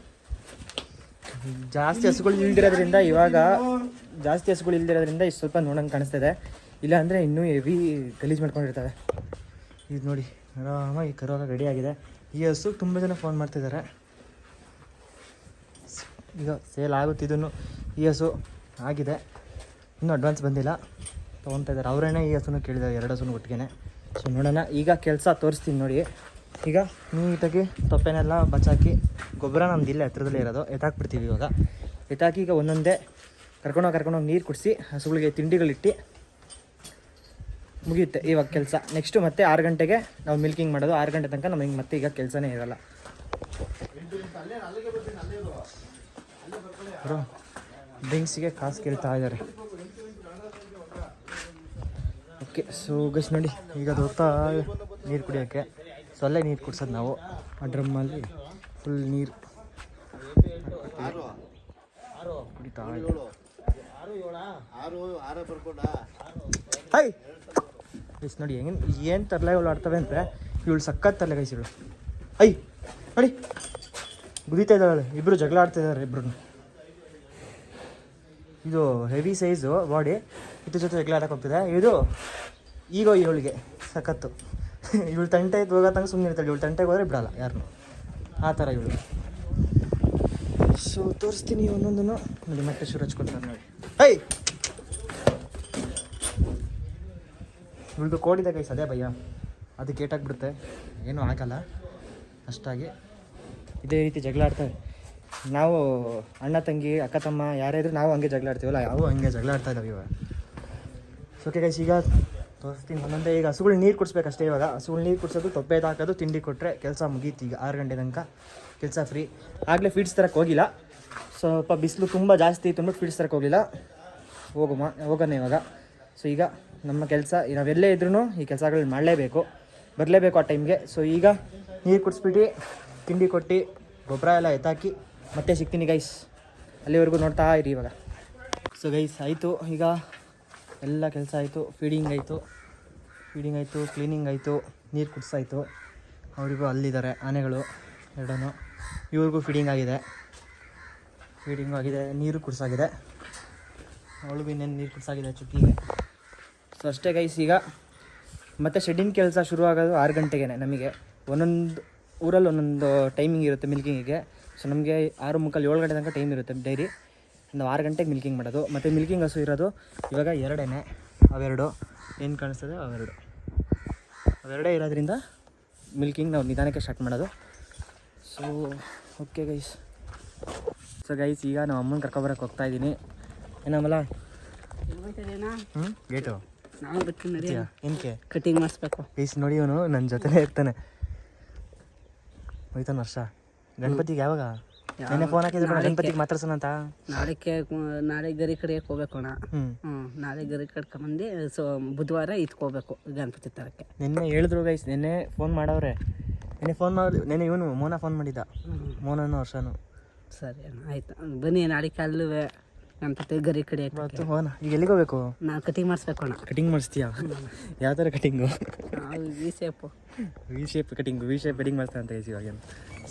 ಜಾಸ್ತಿ ಹಸುಗಳು ಇಲ್ದಿರೋದ್ರಿಂದ ಇಷ್ಟು ಸ್ವಲ್ಪ ನೋಡೋಂಗೆ ಕಾಣಿಸ್ತಿದೆ. ಇಲ್ಲ ಅಂದರೆ ಇನ್ನೂ ಹೆವಿ ಗಲೀಜು ಮಾಡ್ಕೊಂಡಿರ್ತವೆ. ಇದು ನೋಡಿ, ಆರಾಮಾಗಿ ಕರುವಾಗ ರೆಡಿ ಆಗಿದೆ. ಈ ಹಸು ತುಂಬ ಜನ ಫೋನ್ ಮಾಡ್ತಿದ್ದಾರೆ. ಈಗ ಸೇಲ್ ಆಗುತ್ತಿದ್ದನು. ಈ ಹಸು ಆಗಿದೆ, ಇನ್ನೂ ಅಡ್ವಾನ್ಸ್ ಬಂದಿಲ್ಲ, ತೊಗೊತಾ ಇದ್ದಾರೆ. ಅವರೇನೆ ಈ ಹಸುನು ಕೇಳಿದ್ದಾರೆ, 2 ಹಸುನು ಒಟ್ಟಿಗೆ. ಸೊ ನೋಡೋಣ, ಈಗ ಕೆಲಸ ತೋರಿಸ್ತೀನಿ ನೋಡಿ. ಈಗ ನೀಟಾಗಿ ತೊಪ್ಪೆನೆಲ್ಲ ಬಚಾಕಿ, ಗೊಬ್ಬರ ನಮ್ದು ಇಲ್ಲೇ ಹತ್ರದಲ್ಲೇ ಇರೋದು, ಎತ್ತಾಕ್ಬಿಡ್ತೀವಿ. ಇವಾಗ ಎತ್ತಾಕಿ ಈಗ ಒಂದೊಂದೇ ಕರ್ಕೊಂಡೋಗಿ ನೀರು ಕುಡಿಸಿ ಹಸುಗಳಿಗೆ ತಿಂಡಿಗಳಿಟ್ಟು ಮುಗಿಯುತ್ತೆ ಇವಾಗ ಕೆಲಸ. ನೆಕ್ಸ್ಟು ಮತ್ತೆ 6 ಗಂಟೆಗೆ ನಾವು ಮಿಲ್ಕಿಂಗ್ ಮಾಡೋದು. 6 ಗಂಟೆ ತನಕ ನಮಗೆ ಮತ್ತೆ ಈಗ ಕೆಲಸನೇ ಇರಲ್ಲ. ಡ್ರಿಂಕ್ಸಿಗೆ ಕಾಸು ಕೇಳ್ತಾ ಇದ್ದಾರೆ. ಓಕೆ, ಸೊ ಗೈಸ್ ನೋಡಿ, ಈಗ ಅದು ಹೋಗ್ತಾ ನೀರು ಕುಡಿಯೋಕ್ಕೆ. ಸೊ ಅಲ್ಲೇ ನೀರು ಕುಡ್ಸೋದು ನಾವು. ಆ ಡ್ರಮ್ಮಲ್ಲಿ ಫುಲ್ ನೀರು ಕುಡಿತಾ ಹಾಯ್ ಗೈಸ್ ನೋಡಿ, ಏನು ತರಲೆಗಳು ಆಡ್ತವೆ ಅಂದರೆ ಇವಳು ಸಖತ್ ತರಲೆ ಗೈಸ್. ಇವಳು ಐ ನೋಡಿ ಗುದಿತಾ ಇದ್ದಾಳೆ. ಇಬ್ಬರು ಜಗಳ ಆಡ್ತಿದ್ದಾರೆ ಇಬ್ಬರು. ಇದು ಹೆವಿ ಸೈಜು ಬಾಡಿ, ಇದ್ರ ಜೊತೆ ಜಗಳ ಆಡಕ್ಕೆ ಹೋಗ್ತಿದೆ. ಇದು ಈಗ ಇವಳಿಗೆ ಸಖತ್ತು. ಇವಳು ತಂಟೆ ಹೋಗತ್ತಂಗೆ ಸುಮ್ಮನೆ ಇರ್ತಾಳೆ. ಇವಳು ತಂಟೆಗೆ ಹೋದರೆ ಬಿಡಲ್ಲ ಯಾರನ್ನು, ಆ ಥರ ಇವಳು. ಸೊ ತೋರಿಸ್ತೀನಿ ಒಂದೊಂದೂ ನೋಡಿ. ಮತ್ತೆ ಶುರು ಹಚ್ಕೊಳ್ತಾರೆ ನೋಡಿ. ಹೈ, ಇವಳ್ದು ಕೋಡಿದೆ ಕೈ ಸದ್ಯ ಭಯ್ಯ, ಅದು ಕೇಟಾಗ್ಬಿಡುತ್ತೆ, ಏನೂ ಆಗಲ್ಲ ಅಷ್ಟಾಗಿ. ಇದೇ ರೀತಿ ಜಗಳ ಆಡ್ತವೆ. ನಾವು ಅಣ್ಣ ತಂಗಿ ಅಕ್ಕ ತಮ್ಮ ಯಾರೇ ಇದ್ರೂ ನಾವು ಹಂಗೆ ಜಗಳ ಆಡ್ತೀವಲ್ಲ, ಯಾವ ಹಂಗೆ ಜಗಳ ಆಡ್ತಾ ಇದ್ದಾವೆ ಇವಾಗ. ಸೊ ಓಕೆ ಗೈಸ್, ಈಗ ತೋರಿಸ್ತೀನಿ ಒಂದೊಂದೇ. ಈಗ ಹಸುಗಳು ನೀರು ಕುಡಿಸ್ಬೇಕಷ್ಟೇ. ಇವಾಗ ಹಸುಗಳು ನೀರು ಕುಡಿಸೋದು, ತೊಪ್ಪೆ ಹಾಕೋದು, ತಿಂಡಿ ಕೊಟ್ಟರೆ ಕೆಲಸ ಮುಗೀತು. ಈಗ 6 ಗಂಟೆ ತನಕ ಕೆಲಸ ಫ್ರೀ. ಆಗಲೇ ಫೀಡ್ಸ್ ತರಕ್ಕೆ ಹೋಗಿಲ್ಲ, ಸ್ವಲ್ಪ ಬಿಸಿಲು ತುಂಬ ಜಾಸ್ತಿ ಇತ್ತು ಅಂದ್ಬಿಟ್ಟು ಫೀಡ್ಸ್ ತರಕ್ಕೆ ಹೋಗಲಿಲ್ಲ. ಹೋಗೋಣ ಇವಾಗ. ಸೊ ಈಗ ನಮ್ಮ ಕೆಲಸ, ನಾವೆಲ್ಲೇ ಇದ್ರೂ ಈ ಕೆಲಸಗಳು ಮಾಡಲೇಬೇಕು, ಬರಲೇಬೇಕು ಆ ಟೈಮ್ಗೆ. ಸೊ ಈಗ ನೀರು ಕುಡಿಸ್ಬಿಟ್ಟು ತಿಂಡಿ ಕೊಟ್ಟು ಗೊಬ್ಬರ ಎಲ್ಲ ಎತ್ತಾಕಿ ಮತ್ತೆ ಸಿಗ್ತೀನಿ ಗೈಸ್. ಅಲ್ಲಿವರೆಗೂ ನೋಡ್ತಾ ಇರಿ ಇವಾಗ. ಸೊ ಗೈಸ್ ಆಯಿತು, ಈಗ ಎಲ್ಲ ಕೆಲಸ ಆಯಿತು. ಫೀಡಿಂಗ್ ಆಯಿತು, ಕ್ಲೀನಿಂಗ್ ಆಯಿತು, ನೀರು ಕುಡಿಸಾಯಿತು. ಅವರಿಗೂ ಅಲ್ಲಿದ್ದಾರೆ ಆನೆಗಳು ಎರಡೂ. ಇವ್ರಿಗೂ ಫೀಡಿಂಗ್ ಆಗಿದೆ, ನೀರು ಕುಡಿಸಾಗಿದೆ. ಅವಳಿಗೂ ಇನ್ನೇನು ನೀರು ಕುಡಿಸಾಗಿದೆ ಚುಕ್ಕಿಗೆ. ಸೊ ಅಷ್ಟೇ ಗೈಸ್. ಈಗ ಮತ್ತು ಶೆಡ್ಡಿನ ಕೆಲಸ ಶುರು ಆಗೋದು 6 ಗಂಟೆಗೆ. ನಮಗೆ ಒಂದೊಂದು ಊರಲ್ಲಿ ಒಂದೊಂದು ಟೈಮಿಂಗ್ ಇರುತ್ತೆ ಮಿಲ್ಕಿಂಗಿಗೆ. ಸೊ ನಮಗೆ 6:45 7 ಗಂಟೆ ತನಕ ಟೈಮ್ ಇರುತ್ತೆ ಡೈರಿ. ನಾವು 6 ಗಂಟೆಗೆ ಮಿಲ್ಕಿಂಗ್ ಮಾಡೋದು. ಮತ್ತು ಮಿಲ್ಕಿಂಗ್ ಹಸು ಇರೋದು ಇವಾಗ 2 ಅವೆರಡು ಏನು ಕಾಣಿಸ್ತದೆ ಅವೆರಡೇ ಇರೋದ್ರಿಂದ ಮಿಲ್ಕಿಂಗ್ ನಾವು ನಿಧಾನಕ್ಕೆ ಸ್ಟಾರ್ಟ್ ಮಾಡೋದು. So okay guys. ಈಗ ನಾವು ಅಮ್ಮನ ಕರ್ಕೊಬರಕ್ಕೆ ಹೋಗ್ತಾಯಿದ್ದೀನಿ. ಏನಮ್ಮಲ್ಲ ಗೇಟು ನಾವು ಬಿಟ್ಟು ನಡಿ, ಏನಕ್ಕೆ ಕಟಿಂಗ್ ಮಾಡಿಸ್ಬೇಕು. ಗೈಸ್ ನೋಡಿ, ಇವನು ನನ್ನ ಜೊತೆಲೇ ಇರ್ತಾನೆ. ಹೋಯ್ತಾನ ವರ್ಷ ಗಣಪತಿಗೆ. ಯಾವಾಗ ನೆನ್ನೆ ಫೋನ್ ಹಾಕಿದ್ರೆ ಗಣಪತಿಗೆ ಮಾತಾಡ್ಸೋಣ ಅಂತ. ನಾಳೆ ಗರಿ ಕಡಿಯಕ್ಕೆ ಹೋಗ್ಬೇಕು ಅಣ್ಣ. ನಾಳೆ ಗರಿ ಕಡ್ಕೊಂಬಂದು ಸೊ ಬುಧವಾರ ಇತ್ಕೋಬೇಕು ಗಣಪತಿ ತರಕ್ಕೆ. ನಿನ್ನೆ ಹೇಳಿದ್ರು ಗೈಸ್, ನೆನ್ನೆ ಫೋನ್ ಮಾಡವ್ರೆ. ನೆನ್ನೆ ಇವನು ಮೋನ ಫೋನ್ ಮಾಡಿದ್ದ, ಮೋನನು ವರ್ಷನು. ಸರಿ ಅಣ್ಣ, ಆಯ್ತು ಬನ್ನಿ. ನಾಳೆ ಕಾಲುವೆ ಗಣಪತಿ ಗರಿ ಕಡಿಯಕ್ಕೆ ಹೋಗೋಣ. ಈಗ ಎಲ್ಲಿಗೆ ಹೋಗ್ಬೇಕು? ನಾನು ಕಟಿಂಗ್ ಮಾಡಿಸ್ಬೇಕು ಅಣ್ಣ. ಕಟಿಂಗ್ ಮಾಡಿಸ್ತೀಯಾ? ಯಾವ ಥರ cutting? V shape, V shape cutting ಮಾಡಿಸ್ತಾ ಅಂತ ಗೈಸ್ ಇವಾಗ.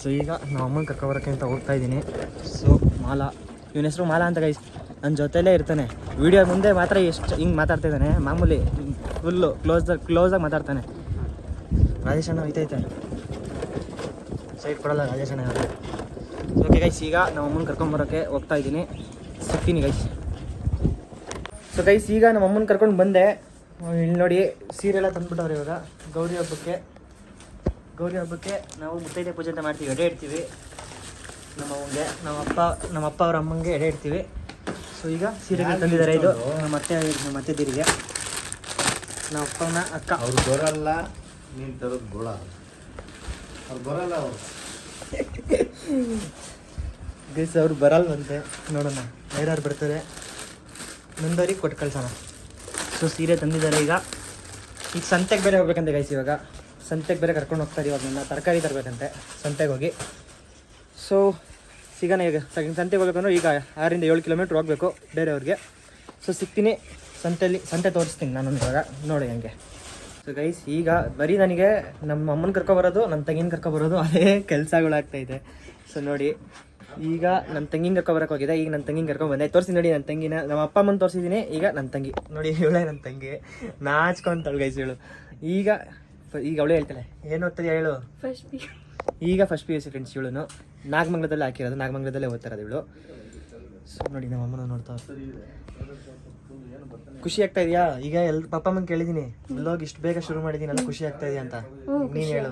ಸೊ ಈಗ ನಾವು ಅಮ್ಮನ ಕರ್ಕೊಬರೋಕ್ಕೆ ಅಂತ ಹೋಗ್ತಾಯಿದ್ದೀನಿ. ಸೊ ಮಾಲಾ, ಇವನ ಹೆಸರು ಮಾಲಾ ಅಂತ ಗೈಸ್. ನನ್ನ ಜೊತೆಲೇ ಇರ್ತಾನೆ. ವೀಡಿಯೋ ಮುಂದೆ ಮಾತ್ರ ಎಷ್ಟು ಹಿಂಗೆ ಮಾತಾಡ್ತಿದ್ದಾನೆ, ಮಾಮೂಲಿ ಫುಲ್ಲು ಕ್ಲೋಸಾಗಿ ಮಾತಾಡ್ತಾನೆ. ರಾಜೇಶ್ ಅಣ್ಣ ಐತೈತೆ ಸೈಡ್ ಕೊಡಲ್ಲ ರಾಜೇಶ್ ಅಣ್ಣ. ಓಕೆ ಗೈಸ್, ಈಗ ನಾವು ಅಮ್ಮನ ಕರ್ಕೊಂಬರೋಕ್ಕೆ ಹೋಗ್ತಾಯಿದ್ದೀನಿ. ಸಿಗ್ತೀನಿ ಗೈಸ್. ಸೊ ಗೈಸ್, ಈಗ ನಮ್ಮ ಅಮ್ಮನ ಕರ್ಕೊಂಡು ಬಂದೆ. ಇಲ್ಲಿ ನೋಡಿ ಸೀರೆ ಎಲ್ಲ ತಂದುಬಿಟ್ಟವ್ರೆ. ಇವಾಗ ಗೌರಿ ಹಬ್ಬಕ್ಕೆ ನಾವು ಮುತ್ತೈದೆ ಪೂಜೆ ಅಂತ ಮಾಡ್ತೀವಿ, ಎಡೆ ಇಡ್ತೀವಿ ನಮ್ಮ ಅವ್ವಂಗೆ. ನಮ್ಮ ಅಪ್ಪ ಅವ್ರ ಅಮ್ಮಂಗೆ ಎಡೆ ಇಡ್ತೀವಿ. ಸೊ ಈಗ ಸೀರೆಗಳು ತಂದಿದ್ದಾರೆ. ಇದು ನಮ್ಮ ಅತ್ತೆದಿರಿಗೆ, ನಮ್ಮ ಅಪ್ಪನ ಅಕ್ಕ. ಅವ್ರು ಬರಲ್ಲ, ನೀನು ತರೋದು ಗೋಳ. ಅವ್ರು ಬರಲ್ಲ. ಅವರು ಗೈಸ್ ಅವ್ರು ಬರಲ್ವಂತೆ. ನೋಡೋಣ ಯಾರು ಬರ್ತಾರೆ, ನಂದವ್ರಿಗೆ ಕೊಟ್ಟು ಕಳ್ಸೋಣ. ಸೊ ಸೀರೆ ತಂದಿದ್ದಾರೆ. ಈಗ ಸಂತೆಗೆ ಬೇರೆ ಹೋಗ್ಬೇಕಂತೆ ಗೈಸ್. ಇವಾಗ ಸಂತೆಗೆ ಬೇರೆ ಕರ್ಕೊಂಡು ಹೋಗ್ತಾರೆ. ಇವಾಗ ನನ್ನ ತರಕಾರಿ ತರಬೇಕಂತೆ ಸಂತೆಗೆ ಹೋಗಿ. ಸೊ ಸಿಗೋಣ. ಈಗ ಸಂತೆಗೆ ಹೋಗ್ಬೇಕಂದ್ರೆ ಈಗ 6 ರಿಂದ 7 ಕಿಲೋಮೀಟ್ರ್ ಹೋಗಬೇಕು ಬೇರೆಯವ್ರಿಗೆ. ಸೊ ಸಿಗ್ತೀನಿ ಸಂತೆ ತೋರಿಸ್ತೀನಿ ನಾನು ಇವಾಗ, ನೋಡಿ ಹಂಗೆ. ಸೊ ಗೈಸ್, ಈಗ ಬರೀ ನನಗೆ ನಮ್ಮ ಅಮ್ಮನ ಕರ್ಕೊಬರೋದು, ನನ್ನ ತಂಗಿನ ಕರ್ಕೊಬರೋದು, ಅದೇ ಕೆಲಸಗಳಾಗ್ತಾಯಿದೆ. ಸೊ ನೋಡಿ, ಈಗ ನನ್ನ ತಂಗಿನ ಕರ್ಕೊಬರಕ್ಕೆ ಹೋಗಿದೆ. ಈಗ ನನ್ನ ತಂಗಿನ ಕರ್ಕೊಂಡ್ಬಂದೆ. ತೋರಿಸಿ ನೋಡಿ ನನ್ನ ತಂಗಿನ. ನಮ್ಮ ಅಪ್ಪ ಅಮ್ಮನ ತೋರಿಸಿದ್ದೀನಿ. ಈಗ ನನ್ನ ತಂಗಿ ನೋಡಿ, ಇವಳೇ ನನ್ನ ತಂಗಿ. ನಾಚ್ಕೊಂತಾಳು ಗೈಸ್ ಇವಳು. ಈಗ ಅವಳೇ ಹೇಳ್ತಾಳೆ, ಏನು ಓದ್ತದೆ ಹೇಳು. ಈಗ ಫಸ್ಟ್ PUC ಫ್ರೆಂಡ್ಸ್. ಇವಳು ನಾಗಮಂಗಲದಲ್ಲೇ ಹಾಕಿರೋದು, ನಾಗಮಂಗಲದಲ್ಲೇ ಓದ್ತಾರದು ಇವಳು. ಸೊ ನೋಡಿ ನಮ್ಮ ಅಮ್ಮನ ನೋಡ್ತಾ ಖುಷಿ ಆಗ್ತಾ ಇದೆಯಾ? ಈಗ ಪಪ್ಪ ಅಮ್ಮನ ಕೇಳಿದ್ದೀನಿ, ಬ್ಲಾಗ್ ಇಷ್ಟು ಬೇಗ ಶುರು ಮಾಡಿದ್ದೀನಲ್ಲ, ಖುಷಿ ಆಗ್ತಾ ಇದೆಯಾ ಅಂತ ನೀನು ಹೇಳು.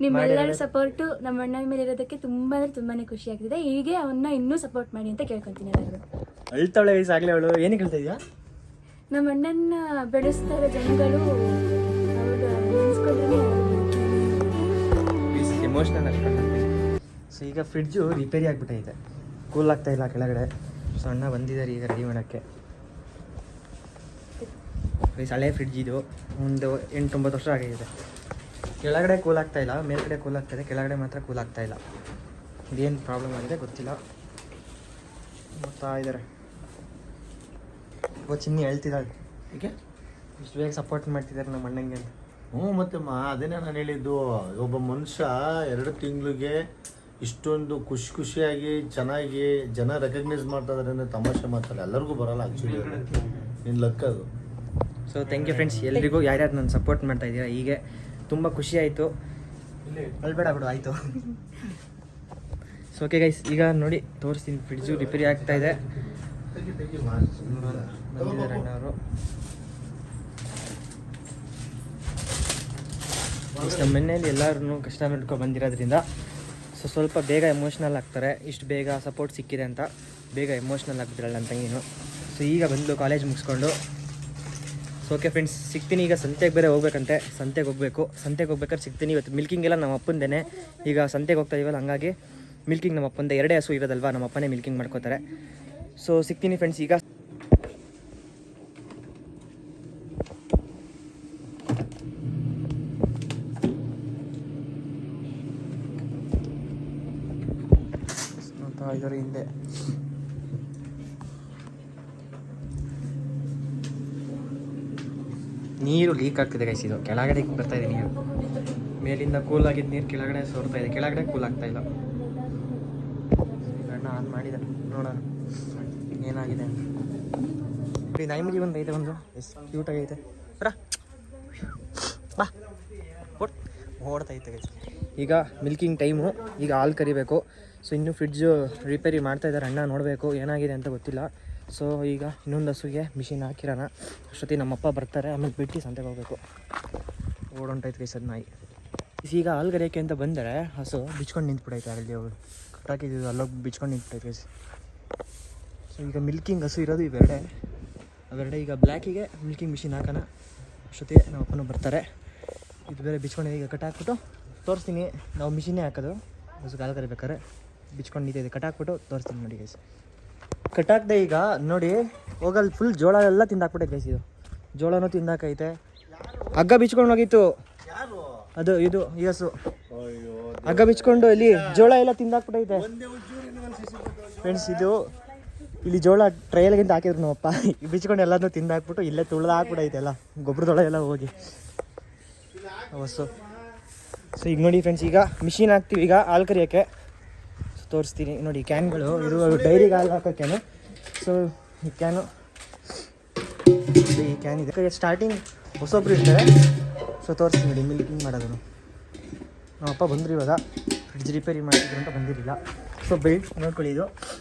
ನಿಮ್ಮೆಲ್ಲರ ಸಪೋರ್ಟು ನಮ್ಮ ಅಣ್ಣನ ಮೇಲೆ ಇರೋದಕ್ಕೆ ತುಂಬಾ ಅಂದ್ರೆ ತುಂಬಾನೇ ಖುಷಿ ಆಗ್ತಿದೆ. ಹೀಗೆ ಅವನ್ನ ಇನ್ನೂ ಸಪೋರ್ಟ್ ಮಾಡಿ ಅಂತ ಕೇಳ್ಕೊಂತೀನಿ ಎಲ್ಲರೂ. ಅಳ್ತಾವಳೆ ವಯಸ್ಸಾಗಲೇ ಅವಳು. ಏನಕ್ಕೆ ಹೇಳ್ತಾ ಇದೆಯಾ? ನಮ್ಮ ಅಣ್ಣನ ಬೆಳೆಸ್ತಾ ಇರೋ ಜನಗಳು ಎಮೋಷ್ನಲ್ ಅನ್ಕೊಂಡು. ಸೊ ಈಗ ಫ್ರಿಡ್ಜು ರಿಪೇರಿ ಆಗಿಬಿಟ್ಟೈತೆ, ಕೂಲ್ ಆಗ್ತಾ ಇಲ್ಲ ಕೆಳಗಡೆ. ಸೊ ಅಣ್ಣ ಬಂದಿದ್ದಾರೆ ಈಗ ರೆಡಿ ಮಾಡೋಕ್ಕೆ. ಹಳೆ ಫ್ರಿಡ್ಜ್ ಇದು, ಒಂದು 8-9 ವರ್ಷ ಆಗಿದೆ. ಕೆಳಗಡೆ ಕೂಲ್ ಆಗ್ತಾ ಇಲ್ಲ, ಮೇಲ್ಗಡೆ ಕೂಲ್ ಆಗ್ತಾಯಿದೆ, ಕೆಳಗಡೆ ಮಾತ್ರ ಕೂಲ್ ಆಗ್ತಾ ಇಲ್ಲ. ಇದೇನು ಪ್ರಾಬ್ಲಮ್ ಆಗಿದೆ ಗೊತ್ತಿಲ್ಲ. ಬರ್ತಾ ಇದ್ದಾರೆ. ಚಿನ್ನಿ ಹೇಳ್ತಿದ್ದಾಳೆ, ಈಗ ಇಷ್ಟು ಬೇಗ ಸಪೋರ್ಟ್ ಮಾಡ್ತಿದ್ದಾರೆ ನಮ್ಮ ಅಣ್ಣಂಗೆ ಅಂತ. ಮತ್ತೆ ಅದೇನೇ ನಾನು ಹೇಳಿದ್ದು. ಒಬ್ಬ ಮನುಷ್ಯ 2 ತಿಂಗಳಿಗೆ ಇಷ್ಟೊಂದು ಖುಷಿಯಾಗಿ ಚೆನ್ನಾಗಿ ಜನ ರೆಕಗ್ನೈಸ್ ಮಾಡ್ತಾ ಇದಾರೆ ಅಂದರೆ ತಮಾಷೆ ಮಾತಲ್ಲ. ಎಲ್ಲರಿಗೂ ಬರಲ್ಲ ಆ್ಯಕ್ಚುಲಿ, ನಿನ್ನ ಲಕ್ ಅದು. ಸೊ ಥ್ಯಾಂಕ್ ಯು ಫ್ರೆಂಡ್ಸ್ ಎಲ್ರಿಗೂ, ಯಾರ್ಯಾರು ನಾನು ಸಪೋರ್ಟ್ ಮಾಡ್ತಾ ಇದ್ದೀರಾ. ಹೀಗೆ ತುಂಬ ಖುಷಿ ಆಯಿತು. ಅಳ್ಬೇಡ ಬಿಡು, ಆಯಿತು. ಸೊ ಓಕೆ ಗೈಸ್, ಈಗ ನೋಡಿ ತೋರಿಸ್ತೀನಿ. ಫ್ರಿಡ್ಜು ರಿಪೇರಿ ಆಗ್ತಾ ಇದೆ. ಬಂದಿದ್ದಾರೆ ಅಣ್ಣವರು. ನಮ್ಮ ಮನೆಯಲ್ಲಿ ಎಲ್ಲರೂ ಕಷ್ಟ ಮಾಡ್ಕೊಂಡು ಬಂದಿರೋದ್ರಿಂದ ಸೊ ಸ್ವಲ್ಪ ಬೇಗ ಎಮೋಷ್ನಲ್ ಆಗ್ತಾರೆ. ಇಷ್ಟು ಬೇಗ ಸಪೋರ್ಟ್ ಸಿಕ್ಕಿದೆ ಅಂತ ಬೇಗ ಎಮೋಷ್ನಲ್ ಆಗ್ಬಿಟ್ಟಿರಲ್ಲ ನನ್ನ ತಂಗಿನೂ. ಸೊ ಈಗ ಬಂದು ಕಾಲೇಜ್ ಮುಗಿಸ್ಕೊಂಡು. ಸೊ ಓಕೆ ಫ್ರೆಂಡ್ಸ್, ಸಿಗ್ತೀನಿ. ಈಗ ಸಂತೆಗೆ ಬೇರೆ ಹೋಗ್ಬೇಕಂತೆ, ಸಂತೆಗೆ ಹೋಗ್ಬೇಕಾದ್ರೆ ಸಿಗ್ತೀನಿ. ಇವತ್ತು ಮಿಲ್ಕಿಂಗ್ ಎಲ್ಲ ನಮ್ಮ ಅಪ್ಪಂದೇ. ಈಗ ಸಂತೆಗೆ ಹೋಗ್ತಾ ಇದೀವಲ್ಲ, ಹಂಗಾಗಿ ಮಿಲ್ಕಿಂಗ್ ನಮ್ಮ ಅಪ್ಪಂದೆ. 2 ಹಸು ಇರೋದಲ್ವಾ, ನಮ್ಮ ಅಪ್ಪನೇ ಮಿಲ್ಕಿಂಗ್ ಮಾಡ್ಕೋತಾರೆ. ಸೊ ಸಿಗ್ತೀನಿ ಫ್ರೆಂಡ್ಸ್ ಈಗ. ಇದರ ಹಿಂದೆ ನೀರು ಲೀಕ್ ಆಗ್ತಿದೆ ಗೈಸ್. ಇದು ಕೆಳಗಡೆ ಬರ್ತಾ ಇದೆ ನೀರು, ಮೇಲಿಂದ ಕೂಲ್ ಆಗಿದ್ದ ನೀರು ಕೆಳಗಡೆ ಸೋರ್ತಾ ಇದೆ, ಕೆಳಗಡೆ ಕೂಲ್ ಆಗ್ತಾ ಇಲ್ಲ. ಅಣ್ಣ ಆನ್ ಮಾಡಿದೆ, ನೋಡೋಣ ಏನಾಗಿದೆ ಅಂತ. ನಾಯಿಮುಗಿ ಬಂದೈತೆ ಒಂದು, ಎಷ್ಟು ಕ್ಯೂಟ್ ಆಗೈತೆ. ಬಾ ಬಾ ಓಡ್ತೈತೆ ಗೈಸ್. ಈಗ ಮಿಲ್ಕಿಂಗ್ ಟೈಮು, ಈಗ ಹಾಲು ಕರಿಬೇಕು. ಸೊ ಇನ್ನೂ ಫ್ರಿಡ್ಜು ರಿಪೇರಿ ಮಾಡ್ತಾ ಇದ್ದಾರೆ ಅಣ್ಣ, ನೋಡಬೇಕು ಏನಾಗಿದೆ ಅಂತ ಗೊತ್ತಿಲ್ಲ. ಸೊ ಈಗ ಇನ್ನೊಂದು ಹಸುಗೆ ಮಿಷಿನ್ ಹಾಕಿರೋಣ, ಅಷ್ಟೊತ್ತಿ ನಮ್ಮಪ್ಪ ಬರ್ತಾರೆ, ಆಮೇಲೆ ಬಿಟ್ಟು ಸಂತೆಗೆ ಹೋಗಬೇಕು. ಓಡೊಂಟೈತೆ ಗೈಸ್ ಅದು ನಾಯಿ. ಈಗ ಹಾಲು ಕರಿಯೋಕ್ಕೆ ಅಂತ ಬಂದರೆ ಹಸು ಬಿಚ್ಕೊಂಡು ನಿಂತ್ಬಿಟ್ಟೈತೆ, ಅಲ್ಲಿ ಅವಳು ಕಟ್ಟಾಕಿದ್ದು ಅಲ್ಲೋಗಿ ಬಿಚ್ಕೊಂಡು ನಿಂತ್ಬಿಟ್ಟೈತೆ ಗೈಸ್. ಸೊ ಈಗ ಮಿಲ್ಕಿಂಗ್ ಹಸು ಇರೋದು ಅವೆರಡೆ. ಈಗ ಬ್ಲ್ಯಾಕಿಗೆ ಮಿಲ್ಕಿಂಗ್ ಮಿಷಿನ್ ಹಾಕೋಣ, ಅಷ್ಟೊತ್ತಿಗೆ ನಮ್ಮ ಅಪ್ಪನೂ ಬರ್ತಾರೆ. ಇದು ಬೇರೆ ಬಿಚ್ಕೊಂಡಿದೆ, ಈಗ ಕಟ್ಟಾಕ್ಬಿಟ್ಟು ತೋರಿಸ್ತೀನಿ. ನಾವು ಮಿಷಿನ್ನೇ ಹಾಕೋದು ಹಸು ಹಾಲು ಕರಿಬೇಕಾದ್ರೆ. ಬಿಚ್ಕೊಂಡು ನಿಂತಿದೆ, ಕಟ್ಟಾಕ್ಬಿಟ್ಟು ತೋರಿಸ್ತೀನಿ ನೋಡಿ ಗೈಸ್. ಕಟ್ಟಾಕ್ದೆ ಈಗ ನೋಡಿ, ಹೋಗಲ್ಲಿ ಫುಲ್ ಜೋಳ ಎಲ್ಲ ತಿಂದಾಕ್ಬಿಟ್ಟೈತೆ ಗೈಸ್. ಇದು ಜೋಳನೂ ತಿಂದಾಕೈತೆ, ಹಗ್ಗ ಬಿಚ್ಕೊಂಡು ಹೋಗಿತ್ತು ಅದು. ಇದು ಈ ಹಸು ಹಗ್ಗ ಬಿಚ್ಕೊಂಡು ಇಲ್ಲಿ ಜೋಳ ಎಲ್ಲ ತಿಂದಾಕ್ಬಿಟ್ಟೈತೆ ಫ್ರೆಂಡ್ಸ್. ಇದು ಇಲ್ಲಿ ಜೋಳ ಟ್ರಯಲ್ಗಿಂತ ಹಾಕಿದ್ರು ನಮ್ಮಪ್ಪ, ಬಿಚ್ಕೊಂಡು ಎಲ್ಲದನ್ನೂ ತಿಂದಾಕ್ಬಿಟ್ಟು ಇಲ್ಲೇ ತುಳ್ದು ಹಾಕ್ಬಿಟ್ಟೈತೆ ಎಲ್ಲ, ಗೊಬ್ಬರದೊಳ ಎಲ್ಲ ಹೋಗಿ ಹಸು. ಸೊ ಈಗ ನೋಡಿ ಫ್ರೆಂಡ್ಸ್, ಈಗ ಮಿಷಿನ್ ಹಾಕ್ತೀವಿ ಈಗ ಹಾಲು ಕರಿಯೋಕ್ಕೆ. ತೋರಿಸ್ತೀನಿ ನೋಡಿ, ಕ್ಯಾನ್ಗಳು ಇದು ಡೈರಿಗೆ ಹಾಲು ಹಾಕೋಕ್ಕೇನು. ಸೊ ಈ ಕ್ಯಾನು, ಈ ಕ್ಯಾನ್ ಇದೆ. ಸ್ಟಾರ್ಟಿಂಗ್ ಹೊಸೊಬ್ರು ಇರ್ತಾರೆ. ಸೊ ತೋರಿಸ್ತೀನಿ ನೋಡಿ ಮಿಲ್ಕಿಂಗ್ ಮಾಡೋದು. ನಮ್ಮಪ್ಪ ಬಂದರು ಇವಾಗ, ಫ್ರಿಡ್ಜ್ ರಿಪೇರಿ ಮಾಡಿದ್ರು ಅಂತ ಬಂದಿರಲಿಲ್ಲ. ಸೊ ಬೆಲ್ಟ್ ನೋಡ್ಕೊಳ್ಳಿ, ಇದು